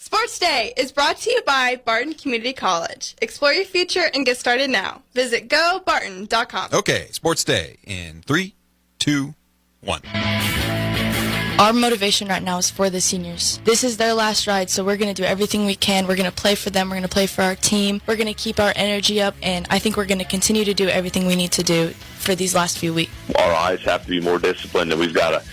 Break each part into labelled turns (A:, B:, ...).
A: Sports Day is brought to you by Barton Community College. Explore your future and get started now. Visit gobarton.com.
B: Okay, Sports Day in 3, 2, 1.
C: Our motivation right now is for the seniors. This is their last ride, so we're going to do everything we can. We're going to play for them. We're going to play for our team. We're going to keep our energy up, and I think we're going to continue to do everything we need to do for these last few weeks.
D: Our eyes have to be more disciplined, and we've got to,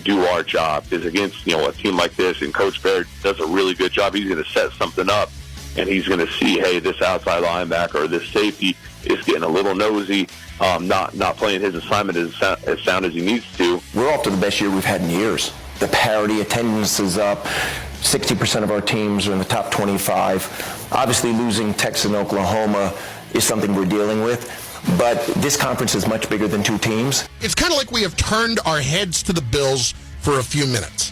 D: do our job. Because against, a team like this, and Coach Baird does a really good job. He's going to set something up, and he's going to see, hey, this outside linebacker or this safety is getting a little nosy, not playing his assignment as sound as he needs to.
E: We're off to the best year we've had in years. The parity, attendance is up. 60% of our teams are in the top 25. Obviously, losing Texas and Oklahoma is something we're dealing with. But this conference is much bigger than two teams.
F: It's kind of like we have turned our heads to the Bills for a few minutes.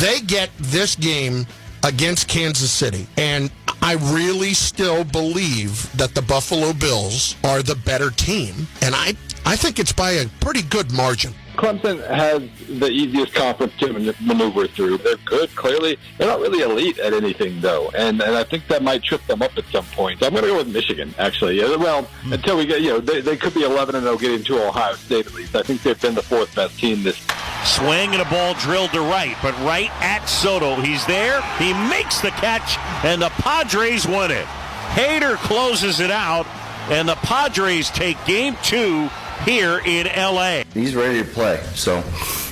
F: They get this game against Kansas City, and I really still believe that the Buffalo Bills are the better team, and I think it's by a pretty good margin.
G: Clemson has the easiest conference to maneuver through. They're good, clearly. They're not really elite at anything, though, and I think that might trip them up at some point. So I'm going to go with Michigan, actually. Well, until we get, they could be 11-0 getting to Ohio State at least. I think they've been the fourth best team this.
H: Swing and a ball drilled to right, but right at Soto. He's there. He makes the catch, and the Padres win it. Hader closes it out, and the Padres take Game 2 here in L.A.
I: He's ready to play. So,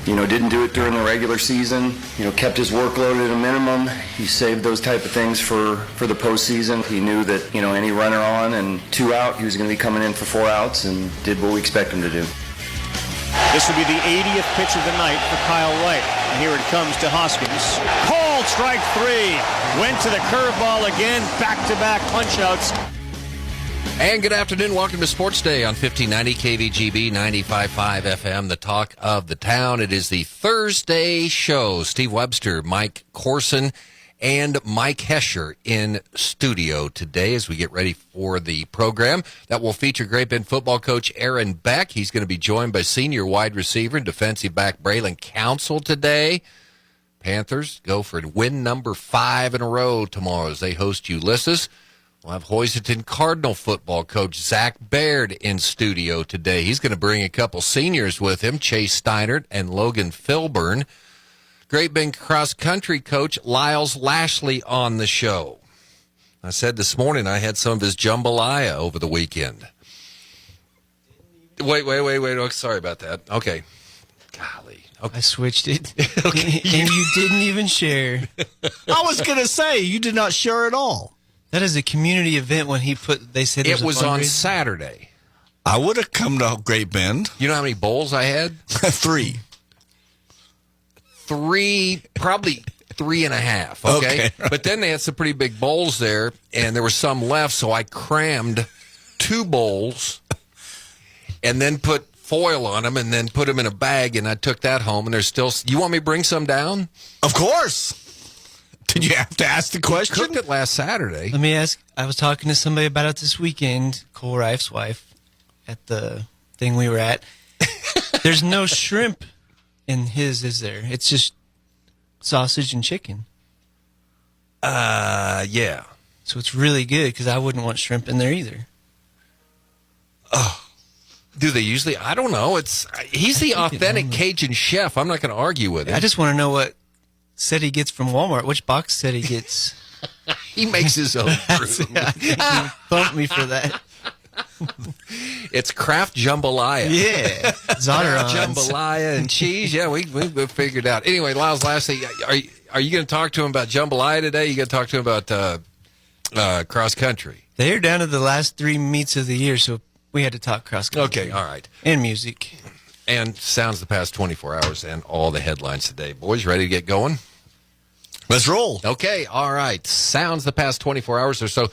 I: didn't do it during the regular season. Kept his workload at a minimum. He saved those type of things for the postseason. He knew that, any runner on and 2 out, he was going to be coming in for 4 outs and did what we expect him to do.
H: This will be the 80th pitch of the night for Kyle White. And here it comes to Hoskins. Called strike 3. Went to the curveball again. Back-to-back punch-outs.
J: And good afternoon. Welcome to Sports Day on 1590 KVGB 95.5 FM, the talk of the town. It is the Thursday show. Steve Webster, Mike Corson, and Mike Hesher in studio today as we get ready for the program that will feature Great Bend football coach Erin Beck. He's going to be joined by senior wide receiver and defensive back Braylon Council today. Panthers go for win number 5 in a row tomorrow as they host Ulysses. We'll have Hoisington Cardinal football coach Zach Baird in studio today. He's going to bring a couple seniors with him, Chase Steinert and Logan Philbern. Great Bend cross-country coach Lyles Lashley on the show. I said this morning I had some of his jambalaya over the weekend. Wait. Oh, sorry about that. Okay. Golly. Okay.
K: I switched it. Okay. And you didn't even share.
B: I was going to say, you did not share at all.
K: That is a community event when they said
J: it was on Saturday.
B: I would have come to Great Bend.
J: You know how many bowls I had?
B: 3.
J: 3, probably 3.5. Okay. But then they had some pretty big bowls there, and there was some left, so I crammed 2 bowls and then put foil on them and then put them in a bag, and I took that home, and there's still. You want me to bring some down?
B: Of course. Did you have to ask the question?
J: Cooked it last Saturday.
K: Let me ask. I was talking to somebody about it this weekend, Cole Reif's wife, at the thing we were at. There's no shrimp in his, is there? It's just sausage and chicken.
J: Yeah.
K: So it's really good because I wouldn't want shrimp in there either.
J: Oh. Do they usually? I don't know. He's the authentic Cajun chef. I'm not going to argue with him.
K: I just want to know what set he gets from Walmart. Which box set he gets?
J: He makes his own brew.
K: He bumped me for that.
J: It's Kraft Jambalaya.
K: Yeah.
J: Kraft Jambalaya and cheese. Yeah, we figured out. Anyway, Lyles, lastly, are you going to talk to him about Jambalaya today? You going to talk to him about cross country?
K: They're down to the last 3 meets of the year, so we had to talk cross country.
J: Okay, all right.
K: And music.
J: And sounds the past 24 hours and all the headlines today. Boys, ready to get going?
B: Let's roll.
J: Okay, all right. Sounds the past 24 hours or so.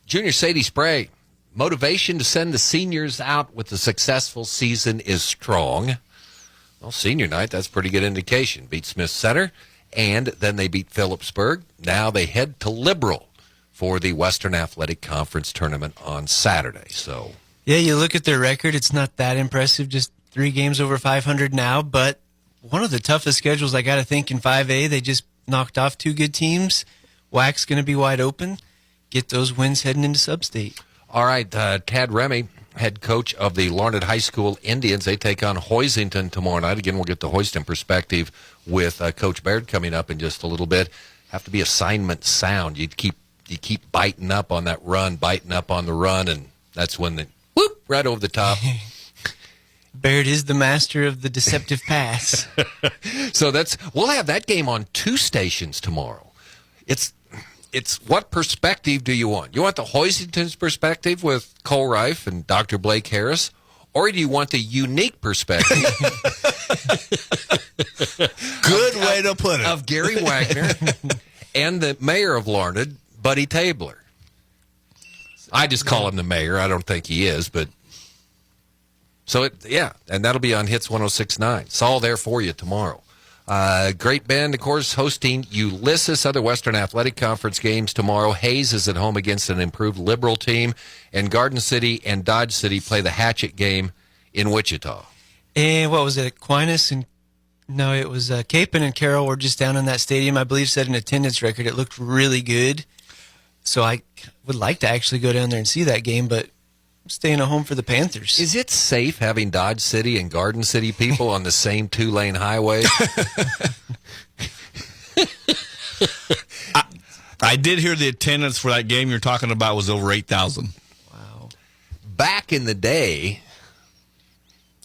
J: Junior Sadie Sprague, motivation to send the seniors out with a successful season is strong. Well, senior night, that's a pretty good indication. Beat Smith Center, and then they beat Phillipsburg. Now they head to Liberal for the Western Athletic Conference tournament on Saturday. So,
K: yeah, you look at their record, it's not that impressive, just 3 games over 500 now, but one of the toughest schedules I got to think in 5A. They just knocked off 2 good teams. WAC's going to be wide open. Get those wins heading into sub-state.
J: All right, Tad Remy, head coach of the Larned High School Indians. They take on Hoisington tomorrow night. Again, we'll get the Hoiston perspective with Coach Baird coming up in just a little bit. Have to be assignment sound. You keep biting up on that run, biting up on the run, and that's when the whoop right over the top.
K: Baird is the master of the deceptive pass.
J: So we'll have that game on 2 stations tomorrow. It's what perspective do you want? You want the Hoisington's perspective with Cole Reif and Dr. Blake Harris, or do you want the unique perspective?
B: Good way to put it.
J: Of Gary Wagner and the mayor of Larned, Buddy Tabler. I just call him the mayor. I don't think he is, but so and that'll be on Hits 106.9. It's all there for you tomorrow. Great Bend, of course, hosting Ulysses, other Western Athletic Conference games tomorrow. Hayes is at home against an improved Liberal team, and Garden City and Dodge City play the Hatchet game in Wichita.
K: And what was it, Aquinas and no, it was Capon and Carroll were just down in that stadium. I believe set an attendance record. It looked really good. So I would like to actually go down there and see that game, but I'm staying at home for the Panthers.
J: Is it safe having Dodge City and Garden City people on the same 2-lane highway?
B: I did hear the attendance for that game you're talking about was over 8,000.
K: Wow.
J: Back in the day,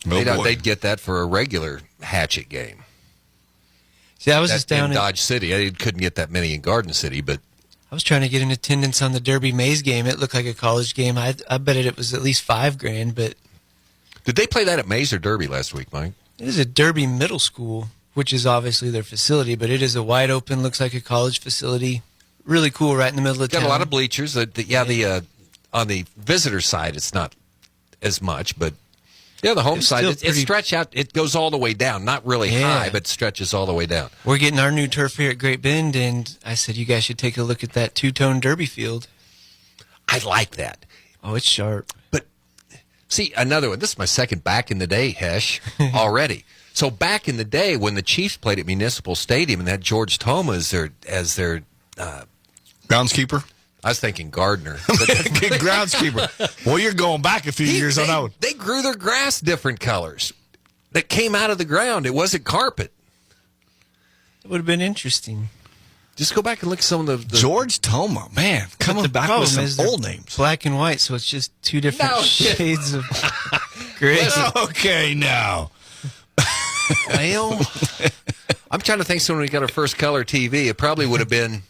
J: they'd get that for a regular Hatchet game.
K: See, I was just down
J: in Dodge City. I couldn't get that many in Garden City, but
K: I was trying to get an attendance on the Derby Mays game. It looked like a college game. I bet it was at least $5,000. But
J: did they play that at Mays or Derby last week, Mike?
K: It is a Derby middle school, which is obviously their facility, but it is a wide open, looks like a college facility. Really cool, right in the middle of town.
J: Got a lot of bleachers. On the visitor side, it's not as much, but the home side, it stretch out. It goes all the way down. Not really high, but stretches all the way down.
K: We're getting our new turf here at Great Bend, and I said you guys should take a look at that 2-tone Derby field.
J: I like that.
K: Oh, it's sharp.
J: But see, another one. This is my second back in the day, Hesh, already. So back in the day when the Chiefs played at Municipal Stadium and had George Toma as their
B: groundskeeper.
J: I was thinking gardener.
B: Groundskeeper. Well, you're going back a few years on out.
J: They grew their grass different colors that came out of the ground. It wasn't carpet.
K: It would have been interesting.
J: Just go back and look at some of the
B: George Toma, man, coming back with some old names.
K: Black and white, so it's just 2 different shades of gray.
B: Okay, now.
J: Well, I'm trying to think. So when we got our first color TV, it probably would have been.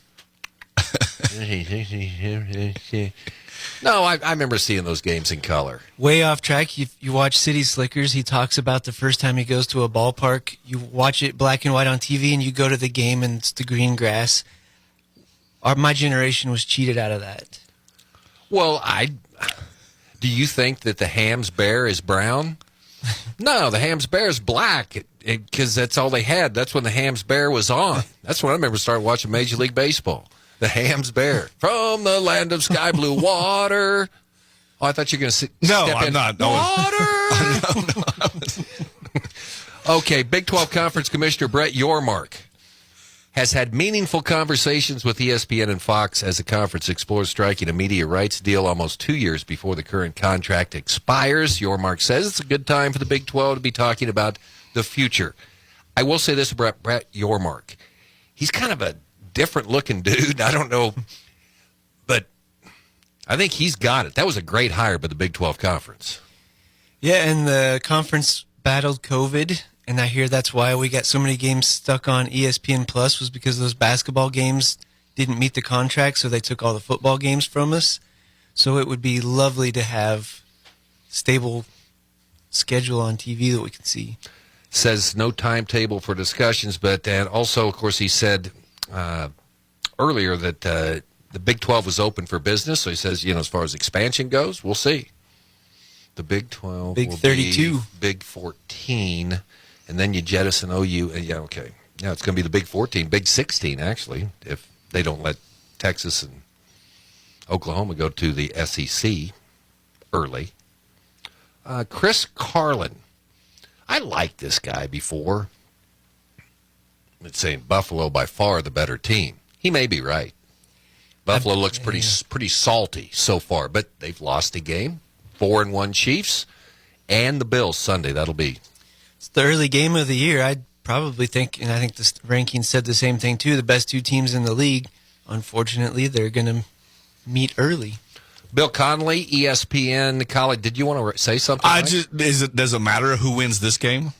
J: No, I remember seeing those games in color.
K: Way off track, you watch City Slickers. He talks about the first time he goes to a ballpark. You watch it black and white on TV, and you go to the game, and it's the green grass. My generation was cheated out of that.
J: Well, do you think that the Hams Bear is brown? No, the Hams Bear is black because that's all they had. That's when the Hams Bear was on. That's when I remember starting watching Major League Baseball. The Hams Bear. From the land of sky blue water. Oh, I thought you were going to
B: No,
J: step
B: I'm
J: in.
B: not.
J: No. Okay, Big 12 Conference Commissioner Brett Yormark has had meaningful conversations with ESPN and Fox as the conference explores striking a media rights deal almost 2 years before the current contract expires. Yormark says it's a good time for the Big 12 to be talking about the future. I will say this about Brett Yormark. He's kind of a different-looking dude. I don't know, but I think he's got it. That was a great hire by the Big 12 Conference.
K: Yeah, and the conference battled COVID, and I hear that's why we got so many games stuck on ESPN Plus was because those basketball games didn't meet the contract, so they took all the football games from us. So it would be lovely to have stable schedule on TV that we can see.
J: Says no timetable for discussions, but and also, of course, he said earlier that the Big 12 was open for business. So he says, as far as expansion goes, we'll see. The Big 12
K: Big
J: will
K: 32.
J: Be Big 14, and then you jettison OU. Yeah, okay. Yeah, it's going to be the Big 14, Big 16, actually, if they don't let Texas and Oklahoma go to the SEC early. Chris Carlin. I liked this guy before. It's saying Buffalo by far the better team. He may be right. Buffalo looks pretty salty so far, but they've lost a game. 4-1 Chiefs and the Bills Sunday. That'll be.
K: It's the early game of the year. I'd probably think, and I think the rankings said the same thing too, the best two teams in the league. Unfortunately, they're going to meet early.
J: Bill Connolly, ESPN College. Did you want to say something?
B: Does it matter who wins this game?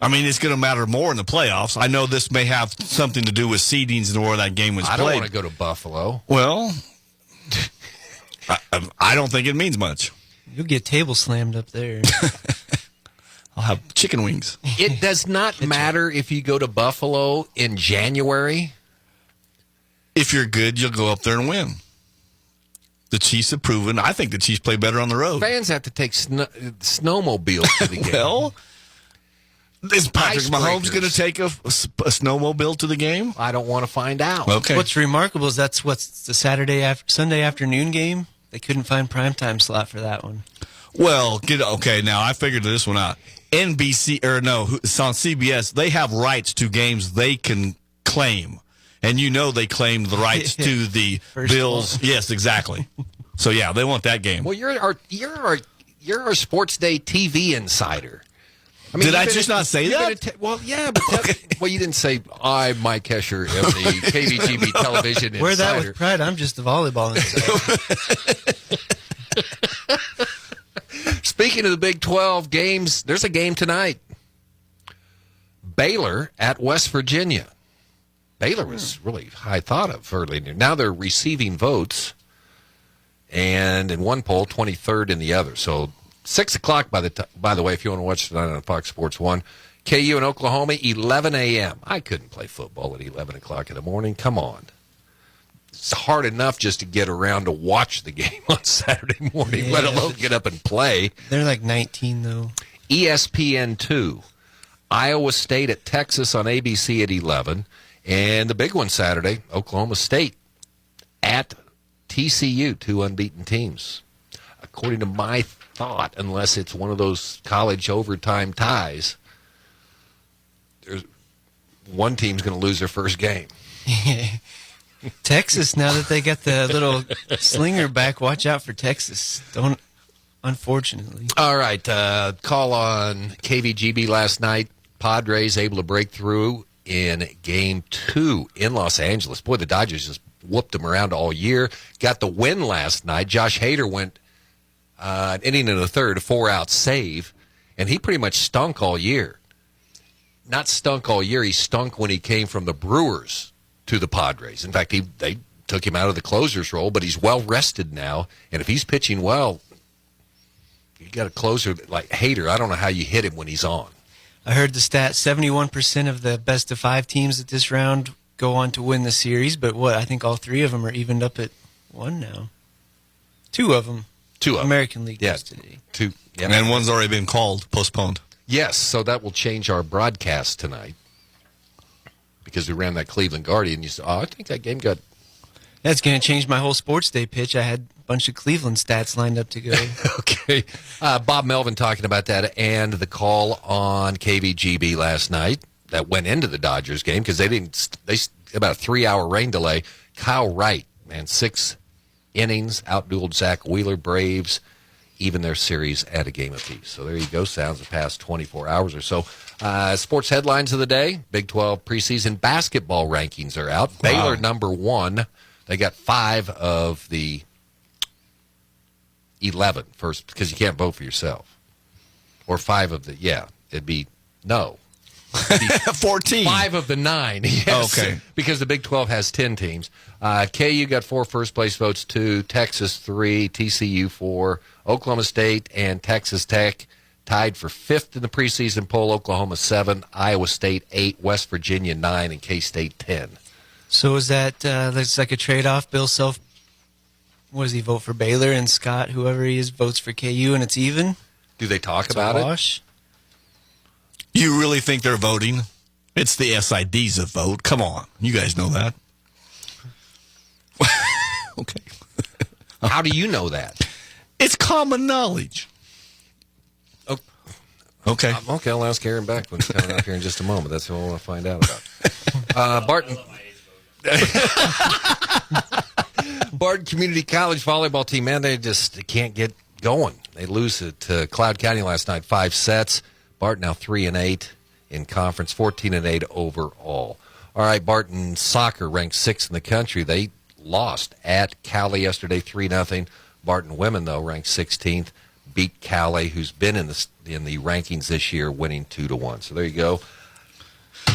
B: I mean, it's going to matter more in the playoffs. I know this may have something to do with seedings and where that game was played.
J: I don't want to go to Buffalo.
B: Well, I don't think it means much.
K: You'll get table slammed up there.
B: I'll have chicken wings.
J: It does not matter if you go to Buffalo in January.
B: If you're good, you'll go up there and win. The Chiefs have proven. I think the Chiefs play better on the road.
J: Fans have to take snowmobiles to the game.
B: Well, is Patrick Mahomes going to take a snowmobile to the game?
J: I don't want to find out.
B: Okay.
K: What's remarkable is what's the Sunday afternoon game. They couldn't find primetime slot for that one.
B: Well, now I figured this one out. NBC, it's on CBS. They have rights to games they can claim. And they claimed the rights to the Bills. Yes, exactly. So yeah, they want that game.
J: Well, you're our Sports Day TV insider. I mean,
B: did I just not say that?
J: Well, yeah, but you didn't say I, Mike Hesher, am the KVGB television
K: Wear
J: insider.
K: that with pride. I'm just the volleyball insider.
J: Speaking of the Big 12 games, there's a game tonight. Baylor at West Virginia. Baylor was really high thought of early. Now they're receiving votes, and in one poll, 23rd in the other. So 6 o'clock, by the way, if you want to watch tonight on Fox Sports 1. KU and Oklahoma, 11 a.m. I couldn't play football at 11 o'clock in the morning. Come on. It's hard enough just to get around to watch the game on Saturday morning, let alone get up and play.
K: They're like 19, though.
J: ESPN 2. Iowa State at Texas on ABC at 11. And the big one Saturday, Oklahoma State at TCU, 2 unbeaten teams. According to my thought, unless it's one of those college overtime ties, one team's going to lose their first game.
K: Texas, now that they got the little slinger back, watch out for Texas. Unfortunately.
J: All right, call on KVGB last night. Padres able to break through in Game 2 in Los Angeles. Boy, the Dodgers just whooped them around all year. Got the win last night. Josh Hader went an inning in the third, a 4-out save, and he pretty much stunk all year. Not stunk all year. He stunk when he came from the Brewers to the Padres. In fact, they took him out of the closer's role, but he's well rested now, and if he's pitching well, you got a closer like Hader. I don't know how you hit him when he's on.
K: I heard the stat, 71% of the best-of-5 teams at this round go on to win the series, but I think all 3 of them are evened up at 1 now. 2 of them.
J: 2 of them.
K: American League yesterday.
J: 2. Yep.
B: And one's already been postponed.
J: Yes, so that will change our broadcast tonight because we ran that Cleveland Guardian. You said, I think that game got...
K: That's going to change my whole Sports Day pitch. I had a bunch of Cleveland stats lined up to go.
J: Okay. Bob Melvin talking about that and the call on KVGB last night that went into the Dodgers game because they about a 3-hour rain delay. Kyle Wright, man, 6 innings, outdueled Zach Wheeler. Braves even their series at a game apiece. So there you go. Sounds the past 24 hours or so. Sports headlines of the day. Big 12 preseason basketball rankings are out. Wow. Baylor number 1. They got 5 of the 11 first because you can't vote for yourself. Or 5 of the, it'd be
B: 14.
J: 5 of the 9. Yes.
B: Okay.
J: Because the Big 12 has 10 teams. KU got 4 first-place votes, 2. Texas, 3. TCU, 4. Oklahoma State and Texas Tech tied for 5th in the preseason poll. Oklahoma, 7. Iowa State, 8. West Virginia, 9. And K-State, 10.
K: So is that that's like a trade-off? Bill Self, what does he vote for Baylor, and Scott, whoever he is, votes for KU, and it's even?
J: Do they talk about it?
B: You really think they're voting? It's the SIDs that vote. Come on. You guys know that. Okay.
J: How do you know that?
B: It's common knowledge.
J: Oh.
B: Okay.
J: Okay, I'll ask Erin Beck when he's coming up here in just a moment. That's what I want to find out about. Barton. Barton Community College volleyball team, man, they can't get going. They lose to Cloud County last night, 5 sets. Barton now 3-8 in conference, 14-8 overall. All right, Barton soccer ranked 6th in the country. They lost at Cali yesterday, 3-0. Barton women, though, ranked 16th, beat Cali, who's been in the rankings this year, winning 2-1. So there you go.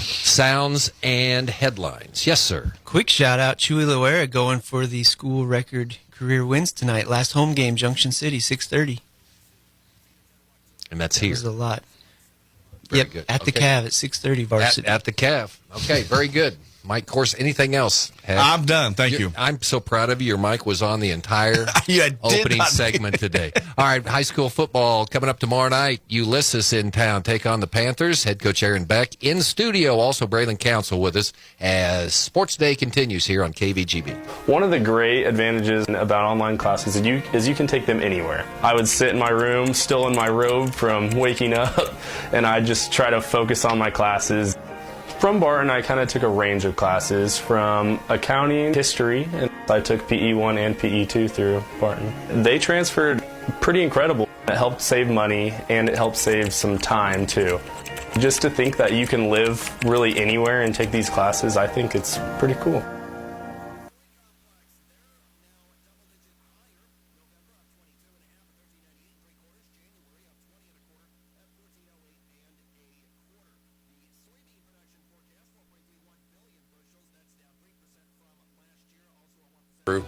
J: Sounds and headlines. Yes, sir.
K: Quick shout out, Chewy Loera going for the school record career wins tonight. Last home game, Junction City, 6:30.
J: And that's
K: That
J: here.
K: was a lot.
J: Very
K: yep,
J: good.
K: at the Cav at 6:30 varsity.
J: At the Cav. Okay, very good. Mike, of course, anything else?
B: I'm done. Thank you.
J: I'm so proud of you. Your mic was on the entire opening segment today. All right, high school football coming up tomorrow night. Ulysses in town take on the Panthers. Head coach Erin Beck in studio. Also, Braylon Council with us as Sports Day continues here on KVGB.
L: One of the great advantages about online classes is you can take them anywhere. I would sit in my room, still in my robe from waking up, and I just try to focus on my classes. From Barton, I kind of took a range of classes from accounting, history, and I took PE1 and PE2 through Barton. They transferred pretty incredible. It helped save money, and it helped save some time, too. Just to think that you can live really anywhere and take these classes, I think it's pretty cool.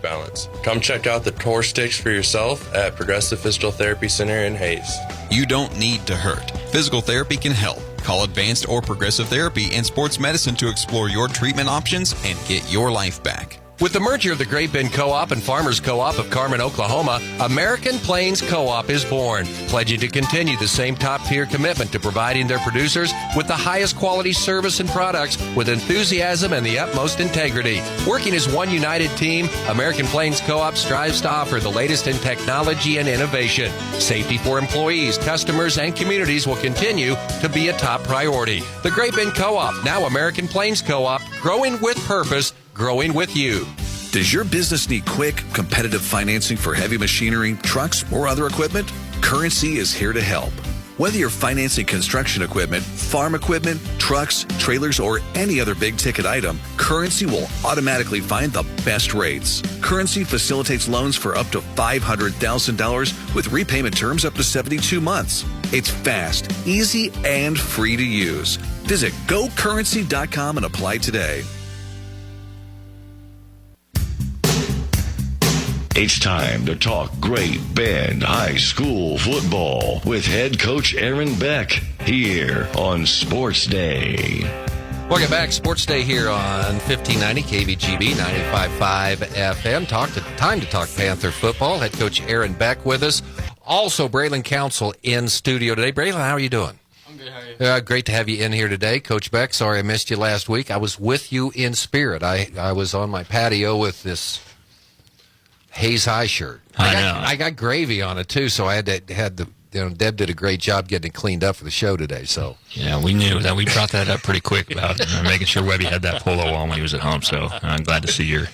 M: Balance. Come check out the Core Sticks for yourself at Progressive Physical Therapy Center in Hayes.
N: You don't need to hurt. Physical therapy can help. Call Advanced or Progressive Therapy and Sports Medicine to explore your treatment options and get your life back.
J: With the merger of the Great Bend Co-op and Farmers Co-op of Carmen, Oklahoma, American Plains Co-op is born, pledging to continue the same top-tier commitment to providing their producers with the highest quality service and products with enthusiasm and the utmost integrity. Working as one united team, American Plains Co-op strives to offer the latest in technology and innovation. Safety for employees, customers, and communities will continue to be a top priority. The Great Bend Co-op, now American Plains Co-op, growing with purpose, growing with you.
O: Does your business need quick, competitive financing for heavy machinery, trucks, or other equipment? Currency is here to help. Whether you're financing construction equipment, farm equipment, trucks, trailers, or any other big-ticket item, Currency will automatically find the best rates. Currency facilitates loans for up to $500,000 with repayment terms up to 72 months. It's fast, easy, and free to use. Visit GoCurrency.com and apply today.
P: It's time to talk Great Bend High School football with head coach Erin Beck here on Sports Day.
J: Welcome back. Sports Day here on 1590 KVGB 95.5 FM. Time to talk Panther football. Head coach Erin Beck with us. Also, Braylon Council in studio today. Braylon, how are you doing?
Q: I'm good. How are you?
J: Great to have you in here today. Coach Beck, sorry I missed you last week. I was with you in spirit. I was on my patio with this Hayes High shirt. I got gravy on it too, so I had Deb did a great job getting it cleaned up for the show today. So
Q: yeah, we knew that. We brought that up pretty quick about making sure Webby had that polo on when he was at home. So I'm glad to see you're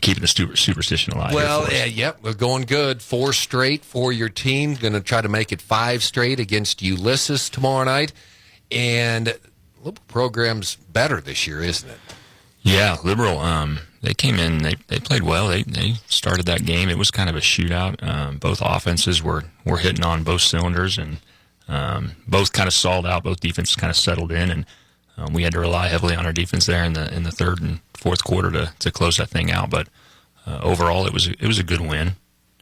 Q: keeping the superstition alive.
J: Well, yep, we're going good. 4 straight for your team. Going to try to make it 5 straight against Ulysses tomorrow night. And Liberal program's better this year, isn't it?
Q: Yeah, Liberal. They came in. They played well. They started that game. It was kind of a shootout. Both offenses were hitting on both cylinders, and both kind of stalled out. Both defenses kind of settled in, and we had to rely heavily on our defense there in the third and fourth quarter to close that thing out. But overall, it was a good win,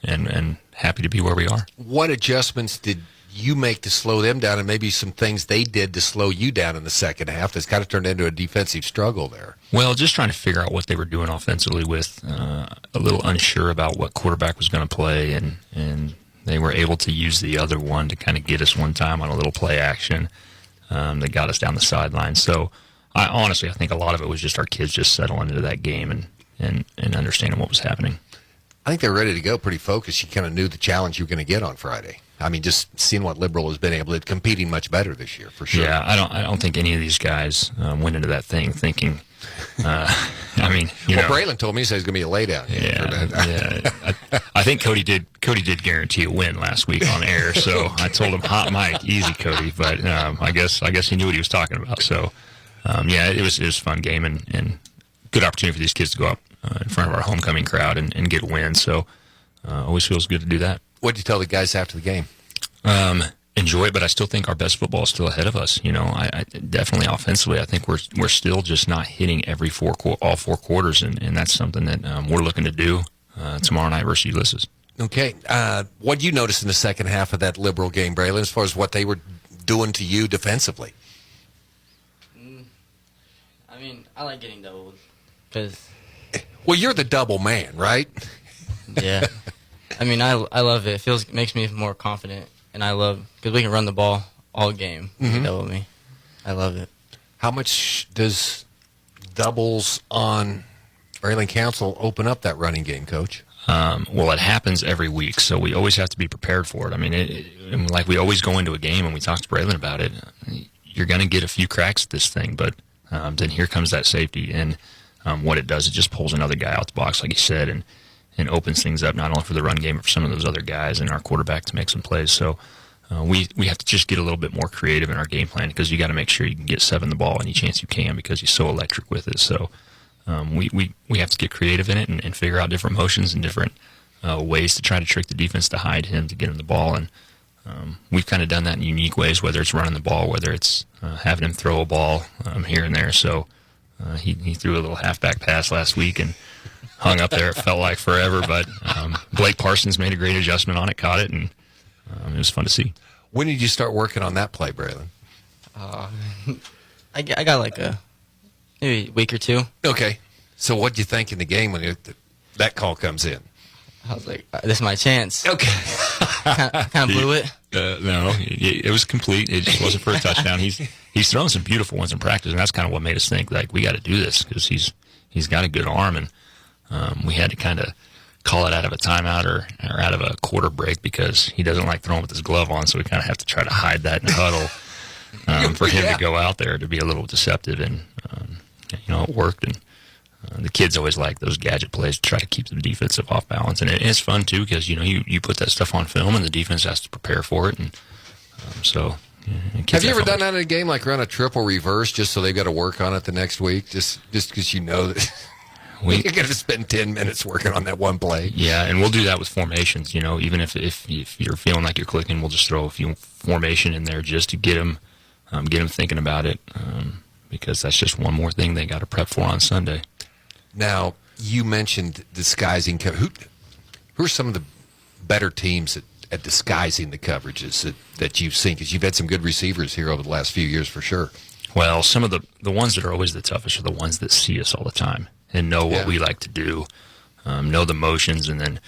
Q: and happy to be where we are.
J: What adjustments did you make to slow them down, and maybe some things they did to slow you down in the second half that's kind of turned into a defensive struggle there?
Q: Well, just trying to figure out what they were doing offensively with a little unsure about what quarterback was going to play, and they were able to use the other one to kind of get us one time on a little play action that got us down the sideline. So I think a lot of it was just our kids just settling into that game and understanding what was happening.
J: I think they're ready to go, pretty focused. You kind of knew the challenge you were going to get on Friday. I mean, just seeing what Liberal has been able to competing much better this year, for sure.
Q: Yeah, I don't think any of these guys went into that thing thinking. I mean,
J: Braylon told me he said he's going to be a laydown.
Q: Yeah. I think Cody did guarantee a win last week on air, so I told him hot mic, easy, Cody. But I guess he knew what he was talking about. So it was a fun game and good opportunity for these kids to go up in front of our homecoming crowd and get a win. So always feels good to do that.
J: What did you tell the guys after the game?
Q: Enjoy it, but I still think our best football is still ahead of us. I definitely offensively, I think we're still just not hitting all four quarters, and that's something that we're looking to do tomorrow night versus Ulysses.
J: Okay, what did you notice in the second half of that Liberal game, Braylon, as far as what they were doing to you defensively?
R: I mean, I like getting doubled because.
J: Well, you're the double man, right?
R: Yeah. I mean, I love it. It makes me more confident. And I love, because we can run the ball all game. Double me. I love it.
J: How much does doubles on Braylon Council open up that running game, Coach?
Q: Well, it happens every week, so we always have to be prepared for it. I mean, like we always go into a game and we talk to Braylon about it. You're going to get a few cracks at this thing, but then here comes that safety. And what it does, it just pulls another guy out the box, like you said, and opens things up not only for the run game but for some of those other guys and our quarterback to make some plays. So we have to just get a little bit more creative in our game plan because you got to make sure you can get Seven the ball any chance you can because he's so electric with it. So we have to get creative in it and figure out different motions and different ways to try to trick the defense to hide him to get him the ball. And we've kind of done that in unique ways, whether it's running the ball, whether it's having him throw a ball here and there. So he threw a little halfback pass last week and hung up there. It felt like forever, but Blake Parsons made a great adjustment on it, caught it, and it was fun to see.
J: When did you start working on that play, Braylon?
R: I got like maybe a week or two.
J: Okay. So what did you think in the game when that call comes in?
R: I was like, this is my chance.
J: Okay.
R: kind of blew it.
Q: No, it was complete. It just wasn't for a touchdown. He's thrown some beautiful ones in practice, and that's kind of what made us think, like, we got to do this because he's got a good arm, and we had to kind of call it out of a timeout or out of a quarter break because he doesn't like throwing with his glove on, so we kind of have to try to hide that in the huddle for him to go out there to be a little deceptive, and it worked. And the kids always like those gadget plays to try to keep the defensive off balance, and it's fun too because you put that stuff on film and the defense has to prepare for it, and so.
J: Have you ever done that in a game, like run a triple reverse just so they've got to work on it the next week, just because you know that you're going to spend 10 minutes working on that one play?
Q: Yeah, and we'll do that with formations. Even if you're feeling like you're clicking, we'll just throw a few formation in there just to get them thinking about it, because that's just one more thing they got to prep for on Sunday.
J: Now, you mentioned disguising. Who are some of the better teams at disguising the coverages that you've seen? Because you've had some good receivers here over the last few years for sure.
Q: Well, some of the ones that are always the toughest are the ones that see us all the time and know what we like to do, know the motions, and then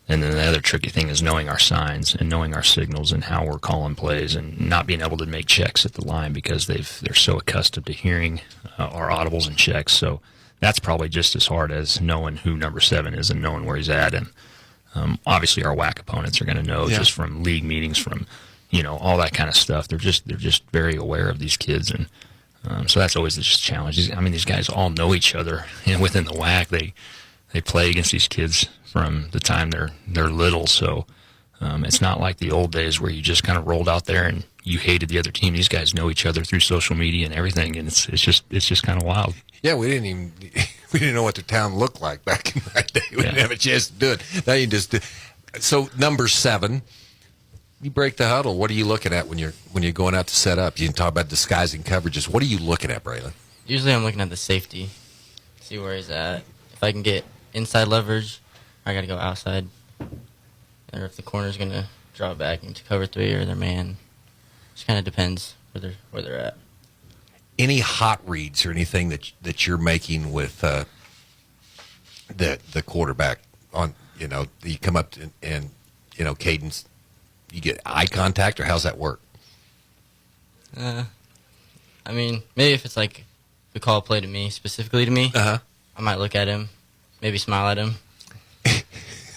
Q: the other tricky thing is knowing our signs and knowing our signals and how we're calling plays and not being able to make checks at the line because they're so accustomed to hearing our audibles and checks. So that's probably just as hard as knowing who number 7 is and knowing where he's at. And obviously our WAC opponents are going to know just from league meetings, from all that kind of stuff. They're just very aware of these kids, and so that's always just a challenge. I mean, these guys all know each other, and within the WAC, they play against these kids from the time they're little. So it's not like the old days where you just kind of rolled out there and you hated the other team. These guys know each other through social media and everything, and it's just kind of wild.
J: Yeah, we didn't know what the town looked like back in that day. We didn't have a chance to do it. Now you just do. So number 7, you break the huddle. What are you looking at when you're going out to set up? You can talk about disguising coverages. What are you looking at, Braylon?
R: Usually I'm looking at the safety, see where he's at. If I can get inside leverage, I got to go outside. Or if the corner's going to draw back into cover 3 or their man. Just kind of depends where they're at.
J: Any hot reads or anything that you're making with the quarterback on, you come up and cadence, you get eye contact, or how's that work?
R: I mean, maybe if it's like we call a play to me, specifically to me, I might look at him, maybe smile at him.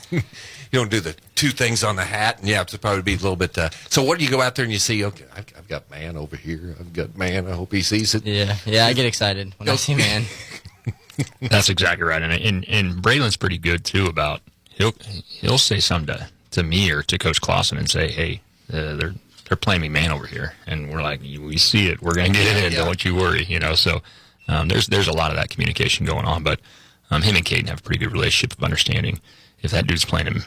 J: You don't do the two things on the hat, and it's probably be a little bit. So, what do you go out there and you see? Okay, I've got man over here. I've got man. I hope he sees it.
R: Yeah, I get excited when I see man.
Q: That's exactly right, and Braylon's pretty good too. About he'll say something to me or to Coach Clausen and say, "Hey, they're playing me man over here," and we're like, "We see it. We're going to get it in. Don't you worry." So there's a lot of that communication going on, but him and Caden have a pretty good relationship of understanding. If that dude's playing him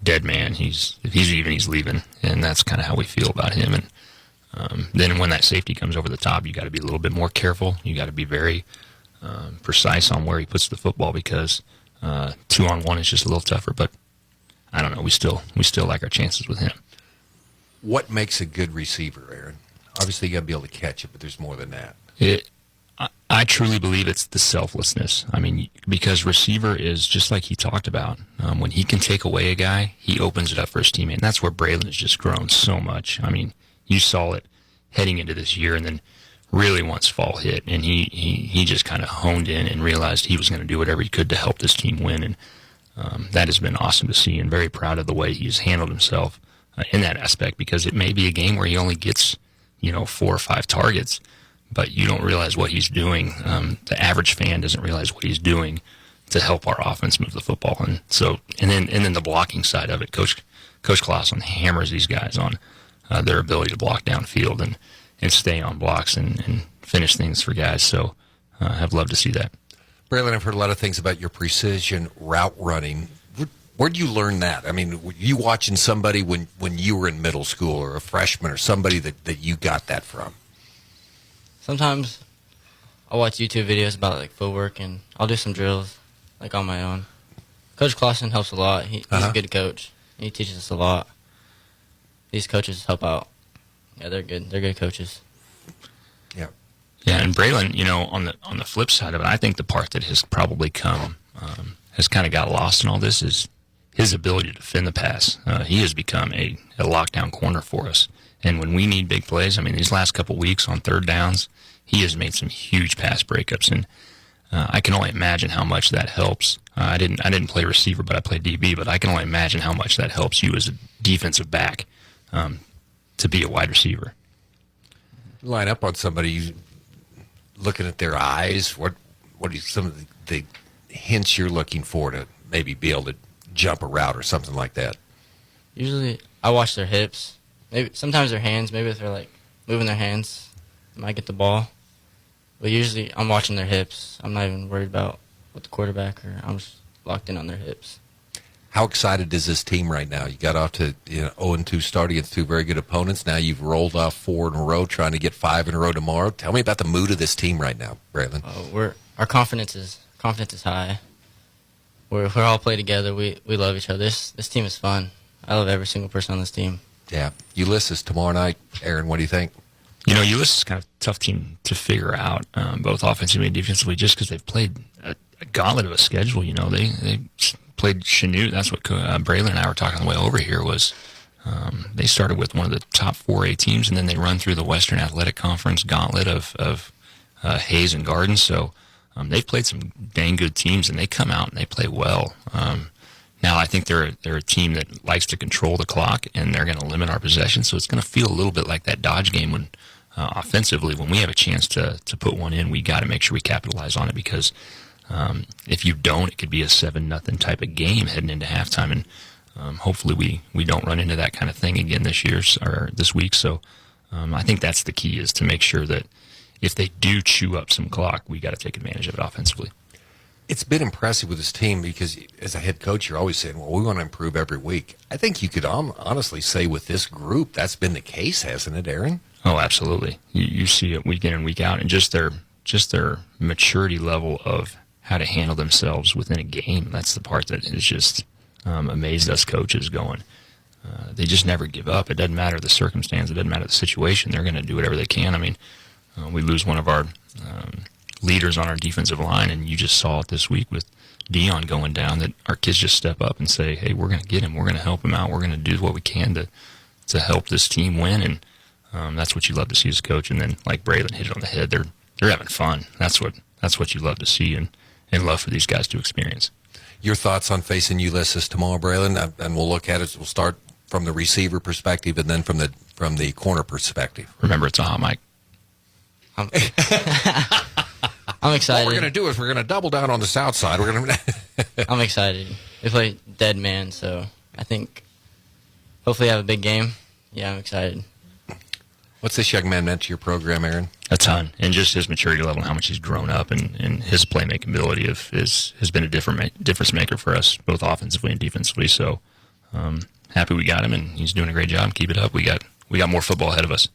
Q: dead man, he's leaving, and that's kind of how we feel about him. And then when that safety comes over the top, you got to be a little bit more careful. You got to be very precise on where he puts the football, because 2-on-1 is just a little tougher. But I don't know. We still like our chances with him.
J: What makes a good receiver, Aaron? Obviously, you got to be able to catch it, but there's more than that.
Q: I truly believe it's the selflessness. I mean, because receiver is just like he talked about. When he can take away a guy, he opens it up for his teammate. And that's where Braylon has just grown so much. I mean, you saw it heading into this year, and then really once fall hit, and he just kind of honed in and realized he was going to do whatever he could to help this team win. And that has been awesome to see, and very proud of the way he's handled himself in that aspect, because it may be a game where he only gets 4 or 5 targets, but you don't realize what he's doing. The average fan doesn't realize what he's doing to help our offense move the football. And then the blocking side of it, Coach Clausen hammers these guys on their ability to block downfield and stay on blocks and finish things for guys. So I've loved to see that.
J: Braylon, I've heard a lot of things about your precision route running. Where'd you learn that? I mean, were you watching somebody when you were in middle school, or a freshman, or somebody that you got that from?
R: Sometimes I'll watch YouTube videos about like footwork, and I'll do some drills like on my own. Coach Clausen helps a lot. He's a good coach. He teaches us a lot. These coaches help out. Yeah, they're good. They're good coaches.
J: Yeah.
Q: Yeah, and Braylon, on the flip side of it, I think the part that has probably has kind of got lost in all this is his ability to defend the pass. He has become a lockdown corner for us. And when we need big plays, I mean, these last couple weeks on third downs, he has made some huge pass breakups, and I can only imagine how much that helps. I didn't play receiver, but I played DB. But I can only imagine how much that helps you as a defensive back to be a wide receiver.
J: Line up on somebody, looking at their eyes. What are some of the hints you're looking for to maybe be able to jump a route or something like that?
R: Usually, I watch their hips. Maybe sometimes their hands. Maybe if they're like moving their hands, I might get the ball. But usually, I'm watching their hips. I'm not even worried about what the quarterback, or I'm just locked in on their hips.
J: How excited is this team right now? You got off to 0-2 start against 2 very good opponents. Now you've rolled off 4 in a row, trying to get 5 in a row tomorrow. Tell me about the mood of this team right now, Braylon.
R: Our confidence is high. We're all play together. We love each other. This team is fun. I love every single person on this team.
J: Yeah. Ulysses tomorrow night. Aaron, what do you think?
Q: Ulysses is kind of a tough team to figure out, both offensively and defensively, just because they've played a gauntlet of a schedule. They played Chanute. That's what Braylon and I were talking on the way over here. Was they started with one of the top 4A teams, and then they run through the Western Athletic Conference gauntlet of Hayes and Garden. So they've played some dang good teams, and they come out and they play well. Now I think they're a team that likes to control the clock, and they're going to limit our possession. So it's going to feel a little bit like that Dodge game when offensively, when we have a chance to put one in, we got to make sure we capitalize on it, because if you don't, it could be a 7-0 type of game heading into halftime, and hopefully we don't run into that kind of thing again this week. So I think that's the key, is to make sure that if they do chew up some clock, we got to take advantage of it offensively.
J: It's been impressive with this team, because as a head coach, you're always saying, well, we want to improve every week. I think you could honestly say with this group, that's been the case, hasn't it, Aaron?
Q: Oh, absolutely. You see it week in and week out, and just their maturity level of how to handle themselves within a game. That's the part that has just amazed us coaches going. They just never give up. It doesn't matter the circumstance. It doesn't matter the situation. They're going to do whatever they can. I mean, we lose one of our leaders on our defensive line, and you just saw it this week with Dion going down, that our kids just step up and say, hey, we're going to get him. We're going to help him out. We're going to do what we can to help this team win. And that's what you love to see as a coach. And then, like Braylon hit it on the head, they're having fun. That's what you love to see and love for these guys to experience.
J: Your thoughts on facing Ulysses tomorrow, Braylon? And we'll look at it. We'll start from the receiver perspective and then from the corner perspective.
Q: Remember, it's a hot mic.
R: I'm excited.
J: What we're going to do is we're going to double down on the south side. We're going to.
R: I'm excited. We play dead man, so I think hopefully have a big game. Yeah, I'm excited.
J: What's this young man meant to your program, Erin?
Q: A ton, and just his maturity level and how much he's grown up, and his playmaking ability has been a difference maker for us, both offensively and defensively. So happy we got him, and he's doing a great job. Keep it up. We got more football ahead of us.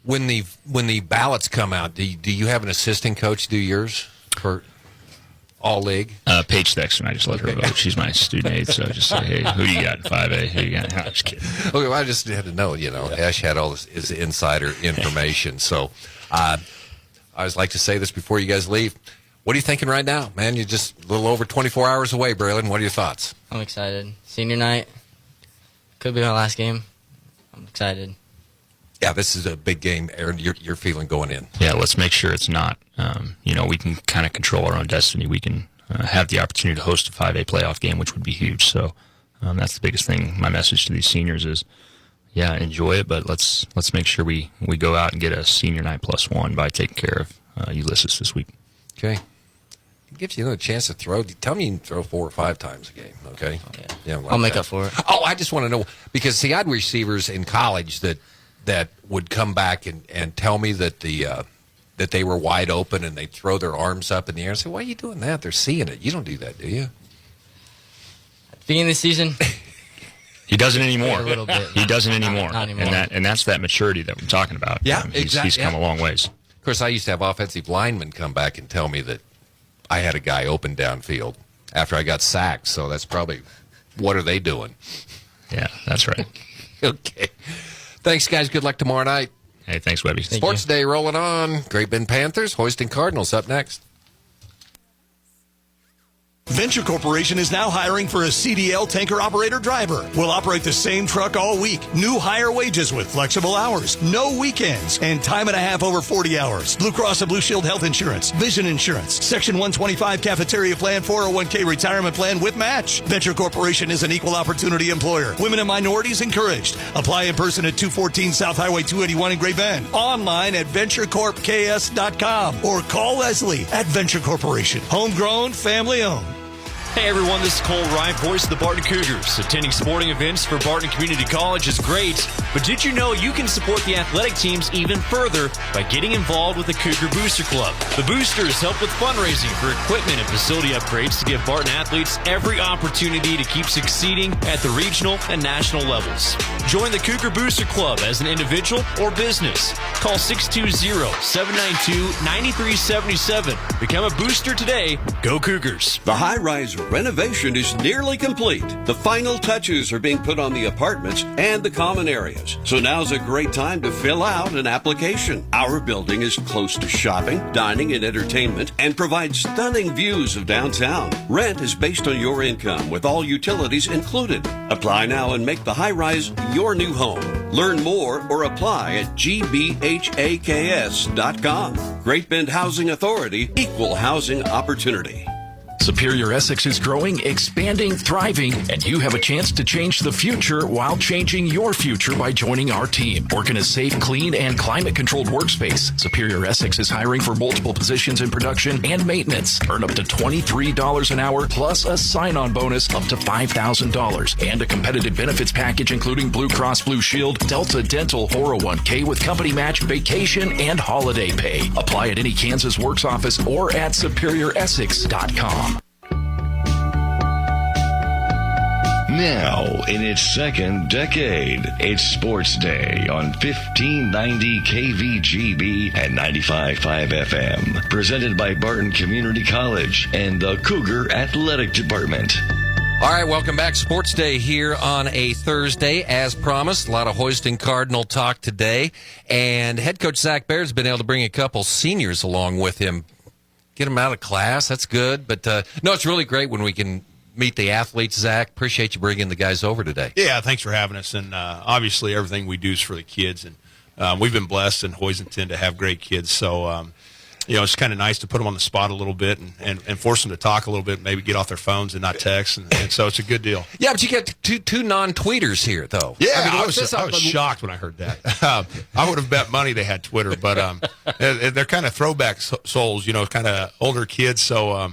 J: When the ballots come out, do you have an assistant coach do yours for all league?
Q: Paige Thexton, I just let her vote. She's my student aide, so I just say, hey, who you got in 5A? Who you got? No, I'm just kidding.
J: Okay, well, I just had to know, Ash had all his insider information. So I always like to say this before you guys leave. What are you thinking right now, man? You're just a little over 24 hours away, Braylon. What are your thoughts?
R: I'm excited. Senior night. Could be my last game. I'm excited.
J: Yeah, this is a big game, Erin. You're feeling going in.
Q: Yeah, let's make sure it's not. We can kind of control our own destiny. We can have the opportunity to host a 5A playoff game, which would be huge. So that's the biggest thing. My message to these seniors is, yeah, enjoy it, but let's make sure we go out and get a senior night +1 by taking care of Ulysses this week.
J: Okay. It gives you another chance to throw. Tell me you can throw 4 or 5 times a game, okay? Yeah,
R: I'll make up for it.
J: Oh, I just want to know, because, see, I had receivers in college that would come back and tell me that that they were wide open and they'd throw their arms up in the air and say, why are you doing that? They're seeing it. You don't do that, do you?
R: At the beginning of the season,
Q: he doesn't anymore.
R: A little bit.
Q: He doesn't anymore.
R: Not anymore.
Q: And that's that maturity that we're talking about.
J: Yeah,
Q: exactly. He's come a long ways.
J: Of course, I used to have offensive linemen come back and tell me that I had a guy open downfield after I got sacked. So that's probably, what are they doing?
Q: Yeah, that's right.
J: Okay. Thanks, guys. Good luck tomorrow night.
Q: Hey, thanks, Webby.
J: Sports Day rolling on. Great Bend Panthers, Hoisington Cardinals up next.
S: Venture Corporation is now hiring for a CDL tanker operator driver. We'll operate the same truck all week. New higher wages with flexible hours, no weekends, and time and a half over 40 hours. Blue Cross and Blue Shield health insurance, vision insurance, Section 125 cafeteria plan, 401k retirement plan with match. Venture Corporation is an equal opportunity employer. Women and minorities encouraged. Apply in person at 214 South Highway 281 in Great Bend. Online at venturecorpks.com or call Leslie at Venture Corporation. Homegrown, family owned.
T: Hey everyone, this is Cole Ryan, voice of the Barton Cougars. Attending sporting events for Barton Community College is great, but did you know you can support the athletic teams even further by getting involved with the Cougar Booster Club? The Boosters help with fundraising for equipment and facility upgrades to give Barton athletes every opportunity to keep succeeding at the regional and national levels. Join the Cougar Booster Club as an individual or business. Call 620-792-9377. Become a booster today. Go Cougars.
U: The high-rise renovation is nearly complete. The final touches are being put on the apartments and the common areas. So now's a great time to fill out an application. Our building is close to shopping, dining, and entertainment and provides stunning views of downtown. Rent is based on your income with all utilities included. Apply now and make the high-rise your new home. Learn more or apply at gbhaks.com. Great Bend Housing Authority, equal housing opportunity.
V: Superior Essex is growing, expanding, thriving, and you have a chance to change the future while changing your future by joining our team. Work in a safe, clean, and climate-controlled workspace. Superior Essex is hiring for multiple positions in production and maintenance. Earn up to $23 an hour, plus a sign-on bonus up to $5,000, and a competitive benefits package including Blue Cross Blue Shield, Delta Dental, 401k with company match, vacation, and holiday pay. Apply at any Kansas Works office or at superioressex.com.
P: Now, in its second decade, it's Sports Day on 1590 KVGB and 95.5 FM. Presented by Barton Community College and the Cougar Athletic Department.
J: All right, welcome back. Sports Day here on a Thursday. As promised, a lot of Hoisington Cardinal talk today. And head coach Zach Baird has been able to bring a couple seniors along with him. Get them out of class. That's good. But, no, it's really great when we can meet the athletes, Zach. Appreciate you bringing the guys over today.
W: Yeah, thanks for having us. And obviously everything we do is for the kids. And we've been blessed in Hoisington to have great kids. So, it's kind of nice to put them on the spot a little bit and force them to talk a little bit, maybe get off their phones and not text. And so it's a good deal.
J: Yeah, but you get two non-tweeters here, though.
W: Yeah, I was shocked when I heard that. I would have bet money they had Twitter, but they're kind of throwback souls, kind of older kids. So,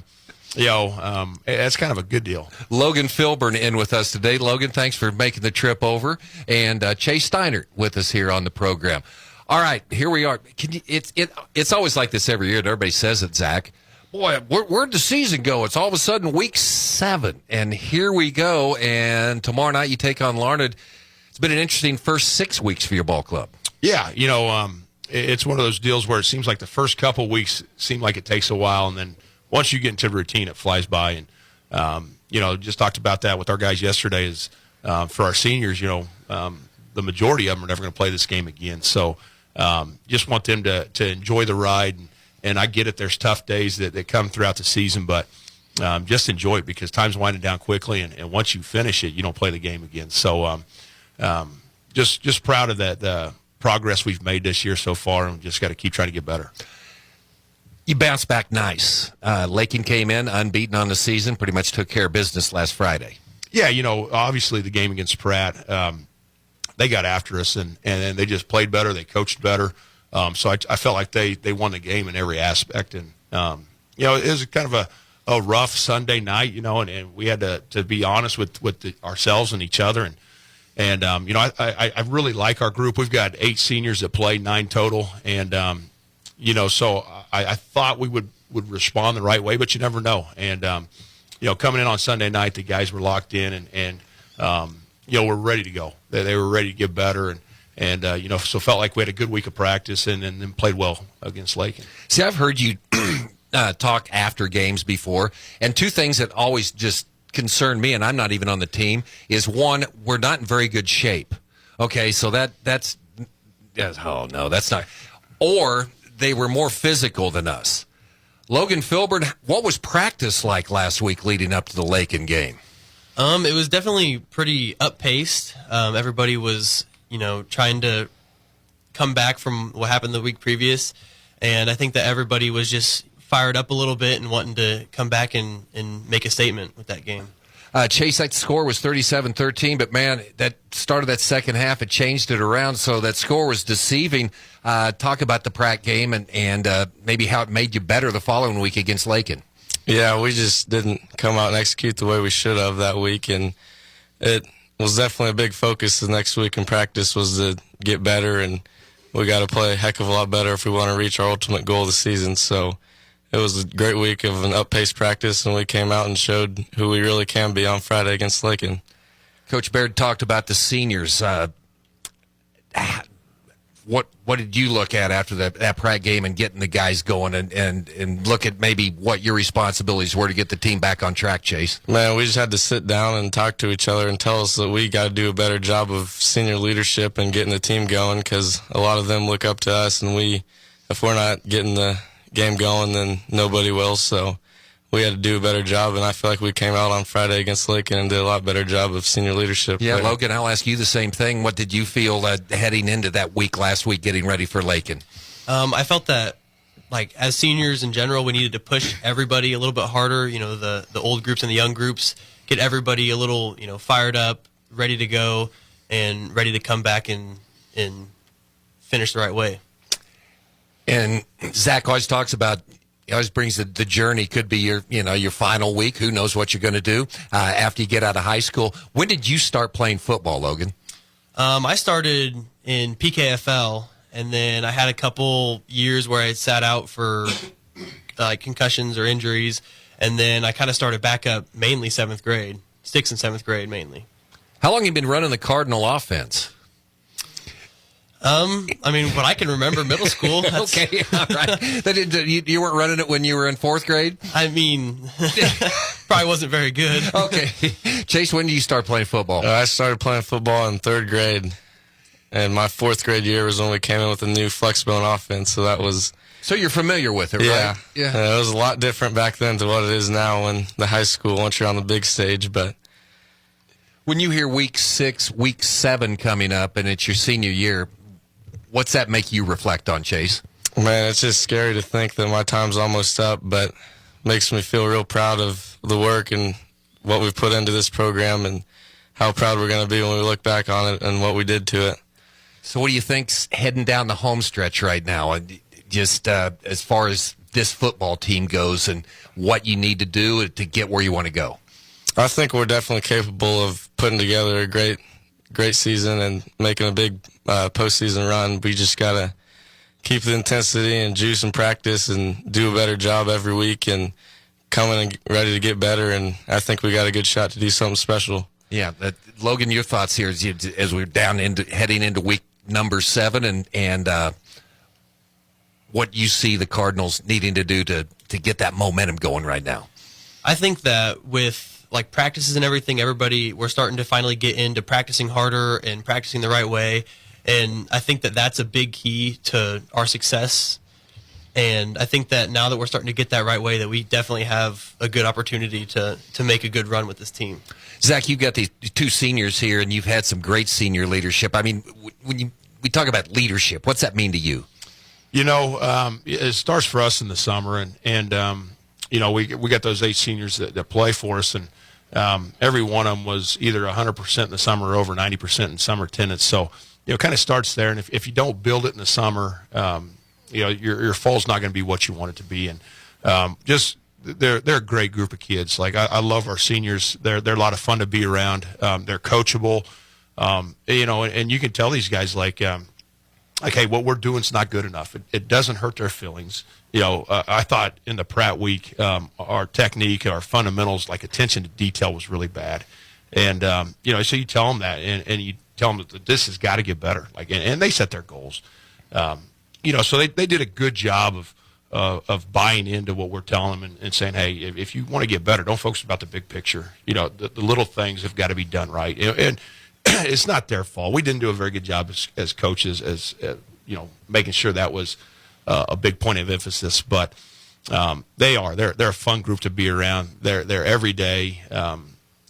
W: that's kind of a good deal.
J: Logan Philbern in with us today. Logan, thanks for making the trip over. And Chase Steinert with us here on the program. All right, here we are. It's always like this every year, and everybody says it, Zach. Boy, where'd the season go? It's all of a sudden week 7, and here we go. And tomorrow night you take on Larned. It's been an interesting first 6 weeks for your ball club.
W: Yeah, it's one of those deals where it seems like the first couple weeks seem like it takes a while, and then once you get into the routine, it flies by. And, just talked about that with our guys yesterday is for our seniors, the majority of them are never going to play this game again. So just want them to enjoy the ride. And I get it. There's tough days that come throughout the season, but just enjoy it because time's winding down quickly. And once you finish it, you don't play the game again. So just proud of the progress we've made this year so far, and just got to keep trying to get better.
J: You bounced back nice. Lakin came in unbeaten on the season, pretty much took care of business last Friday.
W: Yeah, obviously the game against Pratt, they got after us, and they just played better. They coached better. So I felt like they won the game in every aspect. And, it was kind of a rough Sunday night, and we had to be honest with ourselves and each other. And I really like our group. We've got 8 seniors that play, 9 total. And, so I thought we would respond the right way, but you never know. And, coming in on Sunday night, the guys were locked in and we're ready to go. They were ready to get better. And so felt like we had a good week of practice and then played well against Lakin.
J: See, I've heard you talk after games before, and 2 things that always just concern me, and I'm not even on the team, is one, we're not in very good shape. Okay, so that's not. Or they were more physical than us. Logan Philbern, what was practice like last week leading up to the Lakin game?
A: It was definitely pretty up-paced. Everybody was, trying to come back from what happened the week previous, and I think that everybody was just fired up a little bit and wanting to come back and make a statement with that game.
J: Chase, that score was 37-13, but, man, that start of that second half, it changed it around, so that score was deceiving. Talk about the Pratt game and maybe how it made you better the following week against Lakin.
C: Yeah, we just didn't come out and execute the way we should have that week, and it was definitely a big focus the next week in practice was to get better, and we got to play a heck of a lot better if we want to reach our ultimate goal of the season. So it was a great week of an up-paced practice, and we came out and showed who we really can be on Friday against Lakin.
J: Coach Baird talked about the seniors. What did you look at after that Pratt game and getting the guys going and look at maybe what your responsibilities were to get the team back on track, Chase?
C: Man, we just had to sit down and talk to each other and tell us that we got to do a better job of senior leadership and getting the team going because a lot of them look up to us, and if we're not getting the game going, then nobody will. So we had to do a better job, and I feel like we came out on Friday against Lakin and did a lot better job of senior leadership.
J: Yeah, Logan, I'll ask you the same thing. What did you feel heading into that week last week, getting ready for Lakin?
A: I felt that, as seniors in general, we needed to push everybody a little bit harder, the old groups and the young groups, get everybody a little, fired up, ready to go, and ready to come back and finish the right way.
J: And Zach always talks about, he always brings the journey. Could be your final week. Who knows what you're going to do after you get out of high school. When did you start playing football, Logan?
A: I started in PKFL, and then I had a couple years where I sat out for concussions or injuries, and then I kind of started back up mainly 7th grade, 6th and 7th grade mainly.
J: How long have you been running the Cardinal offense?
A: When I can remember middle school.
J: Okay, all right. You weren't running it when you were in 4th grade?
A: Probably wasn't very good.
J: Okay. Chase, when did you start playing football?
C: I started playing football in 3rd grade, and my 4th grade year was when we came in with a new flexbone offense, so that was...
J: So you're familiar with it,
C: yeah,
J: right?
C: Yeah. It was a lot different back then to what it is now in the high school once you're on the big stage, but...
J: When you hear week 6, week 7 coming up, and it's your senior year... What's that make you reflect on, Chase?
C: Man, it's just scary to think that my time's almost up, but makes me feel real proud of the work and what we've put into this program and how proud we're going to be when we look back on it and what we did to it.
J: So what do you think's heading down the home stretch right now? And just as far as this football team goes and what you need to do to get where you want to go?
C: I think we're definitely capable of putting together a great season and making a big postseason run. We just got to keep the intensity and juice and practice and do a better job every week and coming and ready to get better. And I think we got a good shot to do something special.
J: Yeah. Logan, your thoughts here as we're heading into week number 7 and what you see the Cardinals needing to do to get that momentum going right now.
A: I think that with like practices and everything, we're starting to finally get into practicing harder and practicing the right way. And I think that that's a big key to our success. And I think that now that we're starting to get that right way, that we definitely have a good opportunity to make a good run with this team.
J: Zach, you've got these 2 seniors here, and you've had some great senior leadership. I mean, when we talk about leadership, what's that mean to you?
W: It starts for us in the summer, and we got those 8 seniors that play for us, and every one of them was either 100% in the summer or over 90% in summer attendance. So, it kind of starts there, and if you don't build it in the summer, your fall's not going to be what you want it to be. And they're a great group of kids. Like I love our seniors. They're a lot of fun to be around. They're coachable, and you can tell these guys hey, what we're doing is not good enough. It doesn't hurt their feelings. I thought in the Pratt week, our technique, our fundamentals, like attention to detail, was really bad. And so you tell them that, and you tell them that this has got to get better. And they set their goals. So they did a good job of buying into what we're telling them and saying, hey, if you want to get better, don't focus about the big picture. The little things have got to be done right. And it's not their fault. We didn't do a very good job as coaches, as making sure that was a big point of emphasis. But they're a fun group to be around. They're every day.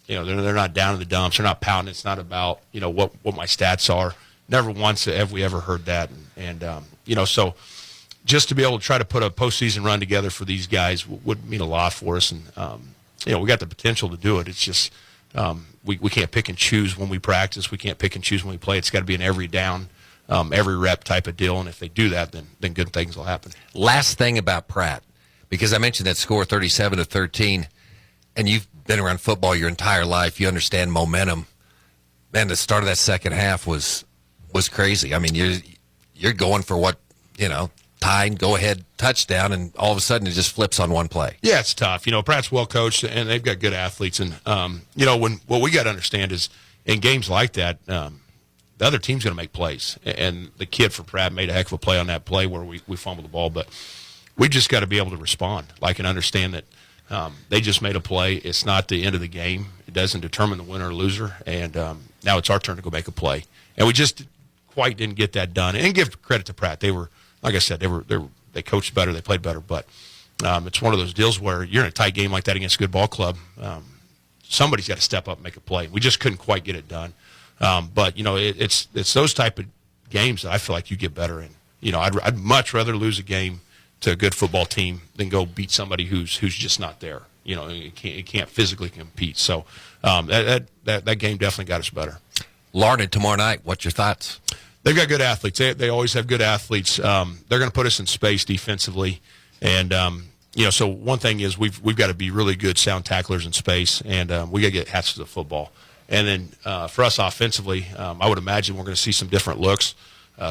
W: They're not down in the dumps. They're not pouting. It's not about what my stats are. Never once have we ever heard that. And so just to be able to try to put a postseason run together for these guys would mean a lot for us. And we got the potential to do it. It's just we can't pick and choose when we practice. We can't pick and choose when we play. It's got to be an every down, every rep type of deal. And if they do that, then good things will happen.
J: Last thing about Pratt, because I mentioned that score 37-13, and you've been around football your entire life. You understand momentum. Man, the start of that second half was crazy. I mean, you're going for what, tied, go ahead, touchdown, and all of a sudden it just flips on one play.
W: Yeah, it's tough. Pratt's well coached, and they've got good athletes. And what we got to understand is in games like that, the other team's going to make plays. And the kid for Pratt made a heck of a play on that play where we fumbled the ball, but we just got to be able to respond, and understand that they just made a play. It's not the end of the game. It doesn't determine the winner or loser. And now it's our turn to go make a play. And we just quite didn't get that done. And give credit to Pratt. They were, like I said, they coached better, they played better. But it's one of those deals where you're in a tight game like that against a good ball club. Somebody's got to step up and make a play. We just couldn't quite get it done. But it's those type of games that I feel like you get better in. I'd much rather lose a game to a good football team than go beat somebody who's just not there. It can't physically compete. So that game definitely got us better.
J: Larned tomorrow night. What's your thoughts?
W: They've got good athletes. They always have good athletes. They're going to put us in space defensively, and so one thing is we've got to be really good sound tacklers in space, and we got to get hats to the football. And then for us offensively, I would imagine we're going to see some different looks.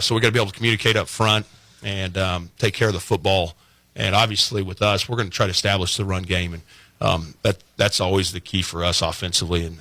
W: So we got to be able to communicate up front and take care of the football. And obviously with us, we're going to try to establish the run game, and that's always the key for us offensively. And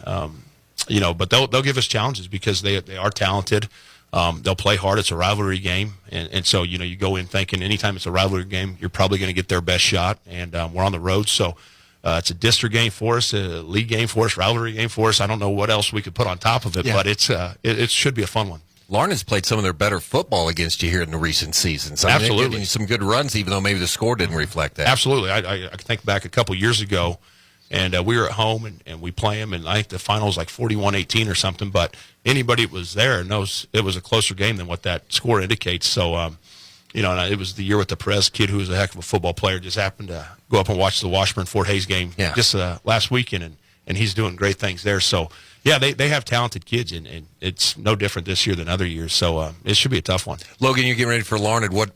W: but they'll give us challenges because they are talented. They'll play hard. It's a rivalry game, and so you go in thinking anytime it's a rivalry game, you're probably going to get their best shot. And we're on the road, so it's a district game for us, a league game for us, rivalry game for us. I don't know what else we could put on top of it, but it should be a fun one.
J: Larned's played some of their better football against you here in the recent seasons.
W: Absolutely.
J: They're giving some good runs, even though maybe the score didn't reflect that.
W: Absolutely. I think back a couple years ago, and we were at home, and we play them, and I think the final was like 41-18 or something, but anybody that was there knows it was a closer game than what that score indicates. So, and it was the year with the Perez kid, who was a heck of a football player. Just happened to go up and watch the Washburn-Fort Hays game just last weekend, and he's doing great things there. So, yeah, they have talented kids, and it's no different this year than other years. So it should be a tough one.
J: Logan, you're getting ready for Larned. What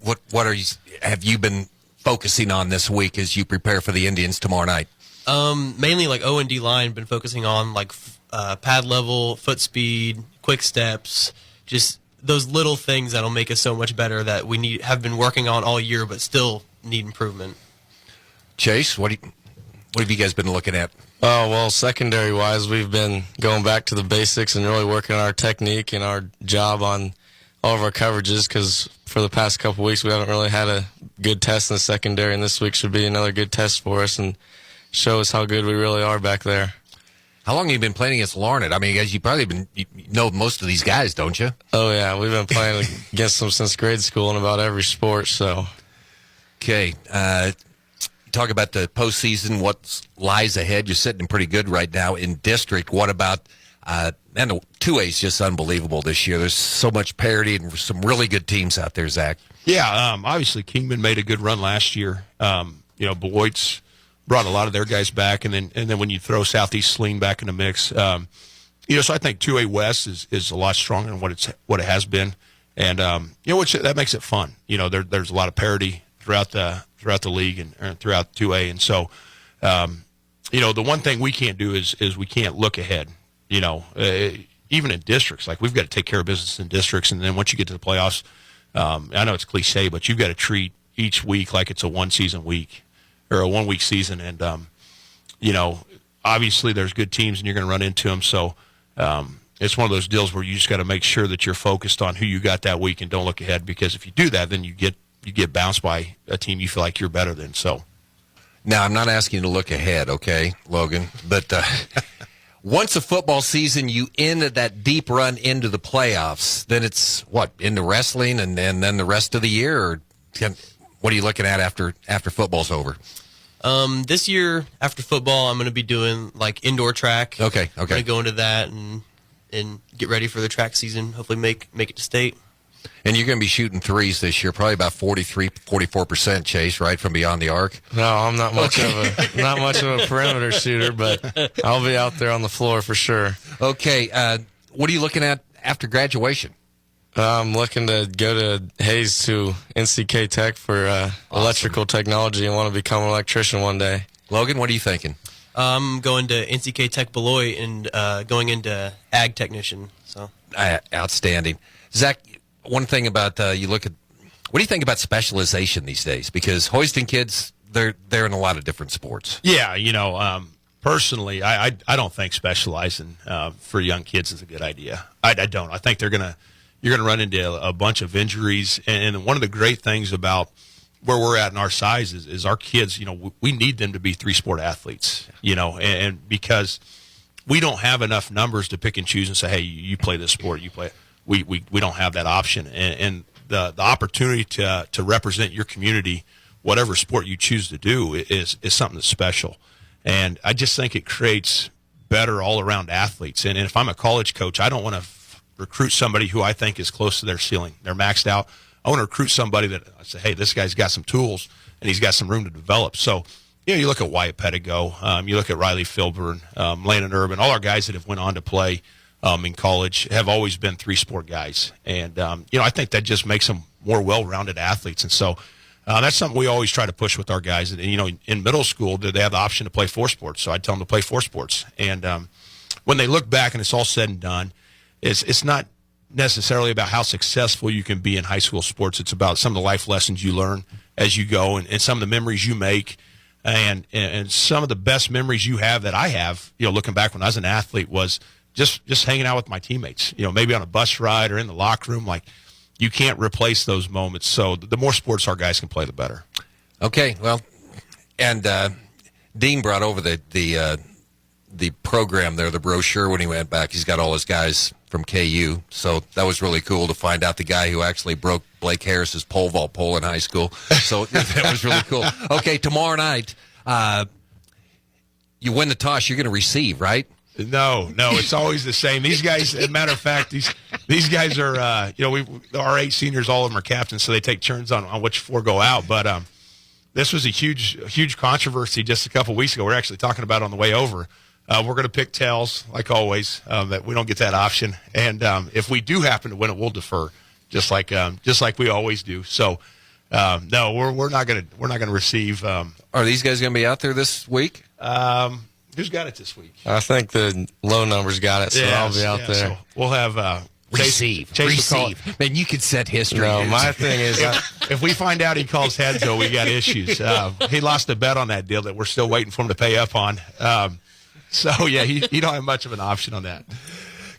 J: have you been focusing on this week as you prepare for the Indians tomorrow night?
A: Mainly like O&D line. Been focusing on like pad level, foot speed, quick steps, just those little things that'll make us so much better that we have been working on all year, but still need improvement.
J: Chase, what have you guys been looking at?
C: Oh, well, secondary-wise, we've been going back to the basics and really working on our technique and our job on all of our coverages, because for the past couple weeks we haven't really had a good test in the secondary, and this week should be another good test for us and show us how good we really are back there.
J: How long have you been playing against Larned? I mean, guys, you know most of these guys, don't you?
C: Oh, yeah. We've been playing against them since grade school in about every sport, so.
J: Okay. Talk about the postseason, what lies ahead. You're sitting pretty good right now in district. What about, and the 2A is just unbelievable this year. There's so much parity and some really good teams out there, Zach.
W: Yeah, obviously Kingman made a good run last year. Beloit's brought a lot of their guys back, and then when you throw Southeast Sling back in the mix, so I think 2A West is a lot stronger than what it has been, and which that makes it fun. There's a lot of parity throughout the league and throughout 2A, and so the one thing we can't do is we can't look ahead. Even in districts, like we've got to take care of business in districts, and then once you get to the playoffs, I know it's cliche, but you've got to treat each week like it's a one-season week or a one-week season, and obviously there's good teams and you're going to run into them, so it's one of those deals where you just got to make sure that you're focused on who you got that week and don't look ahead, because if you do that, then you get bounced by a team you feel like you're better than. So
J: now, I'm not asking you to look ahead, okay, Logan, but once a football season, you end that deep run into the playoffs, then it's into wrestling and then the rest of the year, or what are you looking at after football's over?
A: This year after football, I'm going to be doing like indoor track.
J: Okay.
A: I'm going to go into that and get ready for the track season. Hopefully make it to state.
J: And you're going to be shooting threes this year, probably about 44%, Chase, right, from beyond the arc?
C: No, I'm not much of a perimeter shooter, but I'll be out there on the floor for sure.
J: Okay, what are you looking at after graduation?
C: I'm looking to go to Hayes to NCK Tech for electrical technology and want to become an electrician one day.
J: Logan, what are you thinking?
A: I'm going to NCK Tech Beloit and going into ag technician. So
J: outstanding. Zach, one thing about what do you think about specialization these days? Because Hoisington kids, they're in a lot of different sports.
W: Yeah, personally, I don't think specializing for young kids is a good idea. I don't. I think you're gonna run into a bunch of injuries, and one of the great things about where we're at in our size is our kids. We need them to be 3-sport athletes. And because we don't have enough numbers to pick and choose and say, hey, you play this sport, you play it. We don't have that option, and the opportunity to represent your community, whatever sport you choose to do, is something that's special. And I just think it creates better all around athletes. And if I'm a college coach, I don't want to recruit somebody who I think is close to their ceiling. They're maxed out. I want to recruit somebody that I say, hey, this guy's got some tools and he's got some room to develop. So, you look at Wyatt Pettigo, you look at Riley Philbern, Landon Urban, all our guys that have went on to play in college have always been 3-sport guys. And, I think that just makes them more well-rounded athletes. And so that's something we always try to push with our guys. And, in middle school, they have the option to play 4 sports. So I tell them to play 4 sports. And when they look back and it's all said and done, it's not necessarily about how successful you can be in high school sports. It's about some of the life lessons you learn as you go and some of the memories you make. And some of the best memories you have that I have, looking back when I was an athlete, was just hanging out with my teammates, maybe on a bus ride or in the locker room. Like, you can't replace those moments. So the more sports our guys can play, the better.
J: Okay, well, and Dean brought over the program there, the brochure, when he went back. He's got all his guys from KU, so that was really cool to find out the guy who actually broke Blake Harris's pole vault pole in high school. So that was really cool. Okay, tomorrow night, you win the toss, you're going to receive, right?
W: No, it's always the same. These guys, as a matter of fact, These guys are, our 8 seniors, all of them are captains, so they take turns on which 4 go out. But this was a huge controversy just a couple weeks ago. We're actually talking about it on the way over. We're going to pick tails, like always. That we don't get that option, and if we do happen to win it, we'll defer, just like we always do. So, no, we're not going to receive.
J: Are these guys going to be out there this week?
W: Who's got it this week?
C: I think the low numbers got it, so I'll be out there.
W: So we'll have
J: receive. Man, you could set history.
C: No, my thing is,
W: if we find out he calls heads, though, we got issues. He lost a bet on that deal that we're still waiting for him to pay up on. So, yeah, he don't have much of an option on that.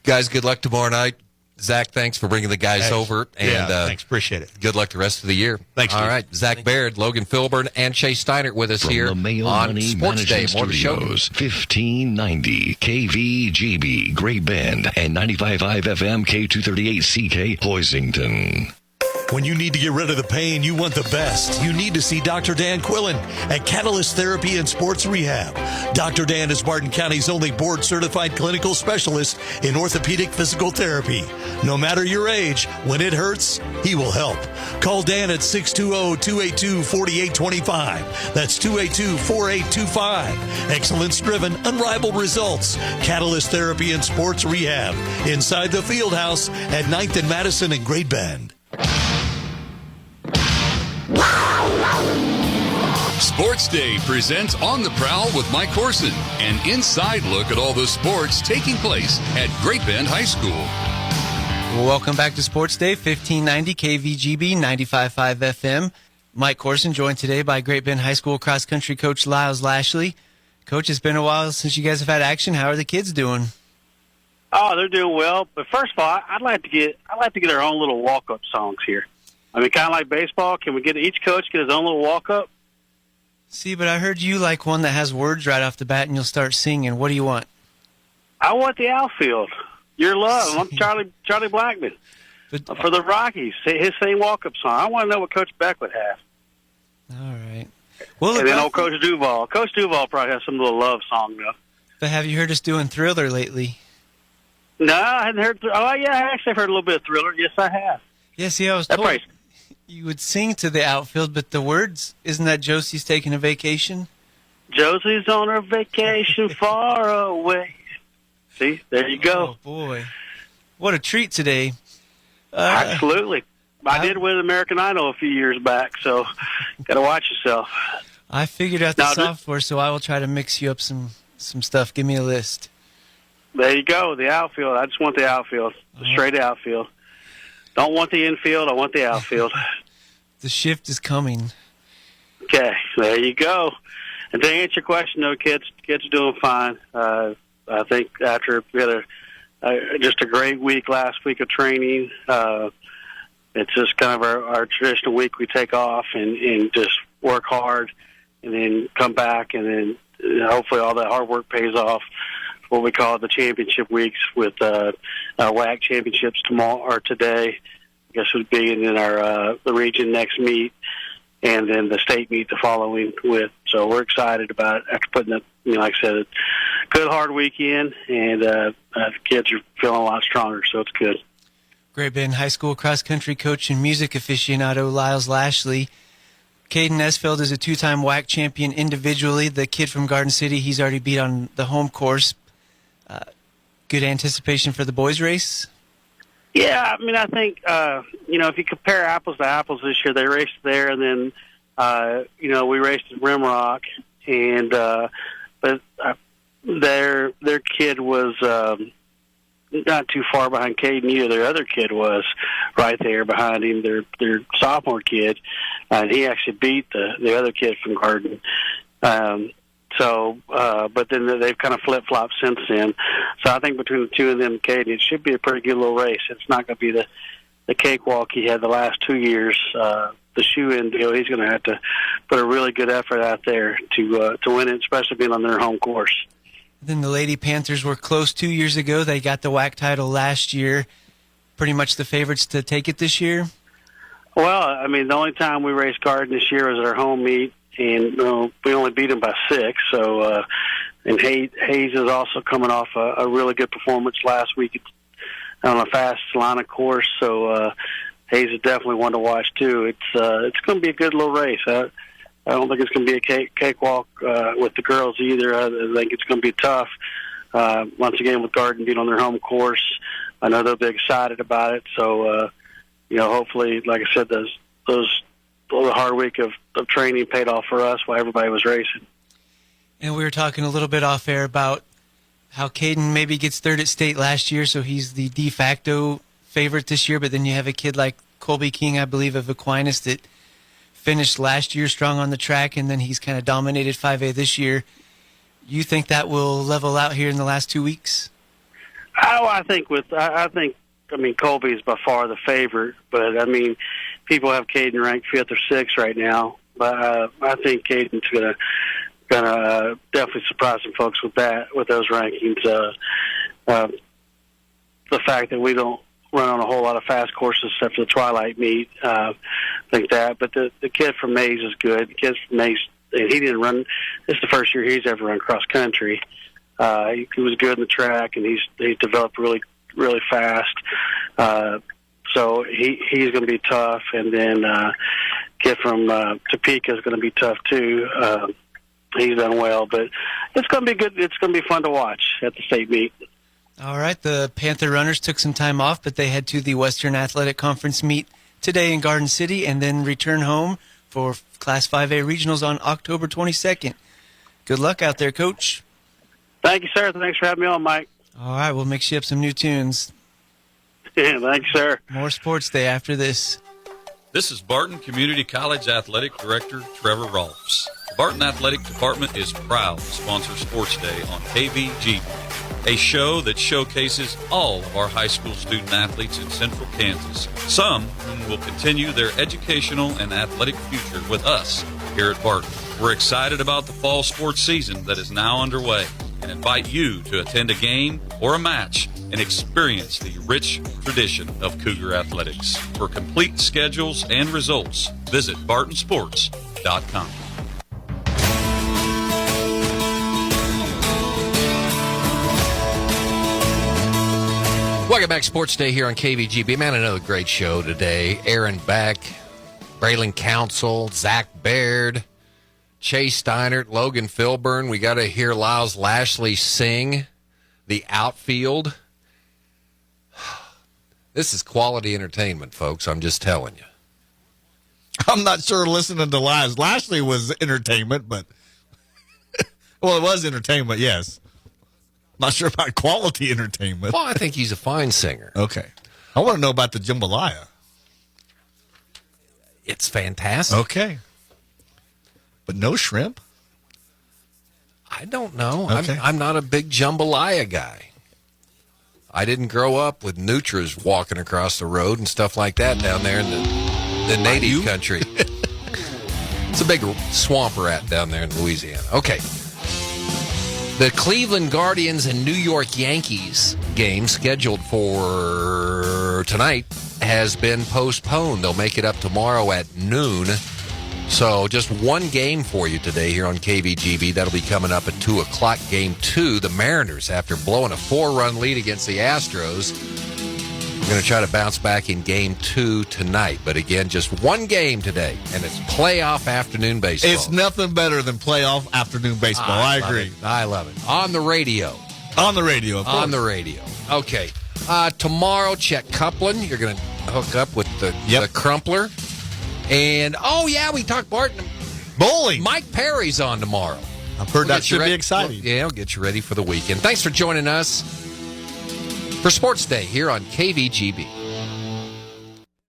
J: Guys, good luck tomorrow night. Zach, thanks for bringing the guys over. And,
W: thanks. Appreciate it.
J: Good luck the rest of the year.
W: Thanks,
J: All right. Zach Baird, Logan Philbern, and Chase Steinert with us
P: From
J: here
P: the Mayo
J: on
P: Money
J: Sports Day.
P: Management
J: More to show.
P: Studios, 1590 KVGB, Great Bend, and 95.5 FM K238CK, Hoisington.
S: When you need to get rid of the pain, you want the best. You need to see Dr. Dan Quillen at Catalyst Therapy and Sports Rehab. Dr. Dan is Barton County's only board-certified clinical specialist in orthopedic physical therapy. No matter your age, when it hurts, he will help. Call Dan at 620-282-4825. That's 282-4825. Excellence-driven, unrivaled results. Catalyst Therapy and Sports Rehab. Inside the field house at 9th and Madison in Great Bend.
D: Sports Day presents On the Prowl with Mike Corson, an inside look at all the sports taking place at Great Bend High School.
K: Well, welcome back to Sports Day, 1590 KVGB, 95.5 FM. Mike Corson, joined today by Great Bend High School cross-country coach Lyles Lashley. Coach, it's been a while since you guys have had action. How are the kids doing?
E: Oh, they're doing well. But first of all, I'd like to get our own little walk-up songs here. I mean, kind of like baseball. Can we get each coach get his own little walk-up?
K: See, but I heard you like one that has words right off the bat, and you'll start singing. What do you want?
E: I want the outfield. Your love. I'm Charlie Blackman for the Rockies. His same walk-up song. I want to know what Coach Beck would have.
K: All right. Well,
E: and then old Coach Duval. Coach Duval probably has some little love song, though.
K: But have you heard us doing Thriller lately?
E: No, I hadn't heard. Oh, yeah, I actually heard a little bit of Thriller. Yes, I have.
K: Yeah, see, I was told you would sing to the outfield, but the words, isn't that Josie's taking a vacation?
E: Josie's on her vacation far away. See, there you go.
K: Oh, boy. What a treat today.
E: Absolutely. I did win American Idol a few years back, so got to watch yourself.
K: I figured out the software, so I will try to mix you up some stuff. Give me a list.
E: There you go, the outfield. I just want the outfield, the straight outfield. Don't want the infield. I want the outfield.
K: The shift is coming.
E: Okay, there you go. And to answer your question, though, kids are doing fine. I think after we had just a great week last week of training, it's just kind of our traditional week. We take off and just work hard, and then come back, and then hopefully all that hard work pays off. What we call the championship weeks with our WAC championships tomorrow or today. I guess it would be, and then our the region next meet, and then the state meet the following with. So we're excited about it after putting it. Like I said, a good hard weekend, and the kids are feeling a lot stronger, so it's good.
K: Great Bend High School cross country coach and music aficionado Lyles Lashley. Caden Esfeld is a 2-time WAC champion individually. The kid from Garden City, he's already beat on the home course. Good anticipation for the boys' race?
E: Yeah, I mean, I think, if you compare apples to apples this year, they raced there, and then, we raced at Rimrock, and but their kid was not too far behind Caden either. Their other kid was right there behind him, their sophomore kid, and he actually beat the other kid from Garden. But then they've kind of flip-flopped since then. So I think between the two of them, Caden, it should be a pretty good little race. It's not going to be the cakewalk he had the last 2 years. The shoe-in deal, he's going to have to put a really good effort out there to win it, especially being on their home course.
K: Then the Lady Panthers were close 2 years ago. They got the WAC title last year. Pretty much the favorites to take it this year?
E: Well, I mean, the only time we raced Garden this year was at our home meet, and we only beat them by 6. So, and Hayes is also coming off a really good performance last week on a fast Salina course. So Hayes is definitely one to watch too. It's going to be a good little race. I don't think it's going to be a cakewalk with the girls either. I think it's going to be tough. Once again, with Garden being on their home course, I know they'll be excited about it. So, hopefully, like I said, the hard week of training paid off for us while everybody was racing.
K: And we were talking a little bit off air about how Caden maybe gets third at state last year, so he's the de facto favorite this year. But then you have a kid like Colby King, I believe, of Aquinas that finished last year strong on the track, and then he's kind of dominated 5A this year. You think that will level out here in the last 2 weeks?
E: Oh, I think Colby's by far the favorite, but people have Caden ranked 5th or 6th right now. But I think Caden's gonna definitely surprise some folks with those rankings. The fact that we don't run on a whole lot of fast courses except for the Twilight meet, I think that. But the kid from Mays is good. The kid from Mays, he didn't run. This is the first year he's ever run cross country. He was good in the track, and he's developed really, really fast. So he's going to be tough. And then kid from Topeka is going to be tough too. He's done well, but it's going to be good. It's going to be fun to watch at the state meet.
K: All right, the Panther runners took some time off, but they head to the Western Athletic Conference meet today in Garden City and then return home for Class 5A Regionals on October 22nd. Good luck out there, Coach.
E: Thank you, sir. Thanks for having me on, Mike.
K: All right, we'll mix you up some new tunes.
E: Yeah, thanks, sir.
K: More Sports Day after this.
D: This is Barton Community College Athletic Director Trevor Rolfs. The Barton Athletic Department is proud to sponsor Sports Day on KVGB, a show that showcases all of our high school student athletes in Central Kansas, some whom will continue their educational and athletic future with us here at Barton. We're excited about the fall sports season that is now underway and invite you to attend a game or a match and experience the rich tradition of Cougar athletics. For complete schedules and results, visit bartonsports.com.
J: Welcome back, Sports Day here on KVGB. Man, another great show today. Erin Beck, Braylon Council, Zach Baird, Chase Steinert, Logan Philbern. We got to hear Lyles Lashley sing the outfield. This is quality entertainment, folks. I'm just telling you.
B: I'm not sure listening to Lyles Lashley was entertainment, but well, it was entertainment, yes. Not sure about quality entertainment.
J: Well, I think he's a fine singer.
B: Okay. I want to know about the jambalaya.
J: It's fantastic.
B: Okay. But no shrimp?
J: I don't know.
B: Okay.
J: I'm not a big jambalaya guy. I didn't grow up with nutras walking across the road and stuff like that down there in the native country. It's a big swamp rat down there in Louisiana. Okay. The Cleveland Guardians and New York Yankees game scheduled for tonight has been postponed. They'll make it up tomorrow at noon. So just one game for you today here on KVGB. That'll be coming up at 2 o'clock. Game 2, the Mariners, after blowing a 4-run lead against the Astros, we're going to try to bounce back in Game 2 tonight. But again, just one game today, and it's playoff afternoon baseball.
B: It's nothing better than playoff afternoon baseball. I agree.
J: I love it. On the radio.
B: On the radio, of course.
J: On the radio. Okay. Tomorrow, Chet Coupland. You're going to hook up with the Crumpler. And, we talked Barton.
B: Bowling.
J: Mike Perry's on tomorrow.
B: I've heard that should be exciting.
J: We'll get you ready for the weekend. Thanks for joining us for Sports Day here on KVGB.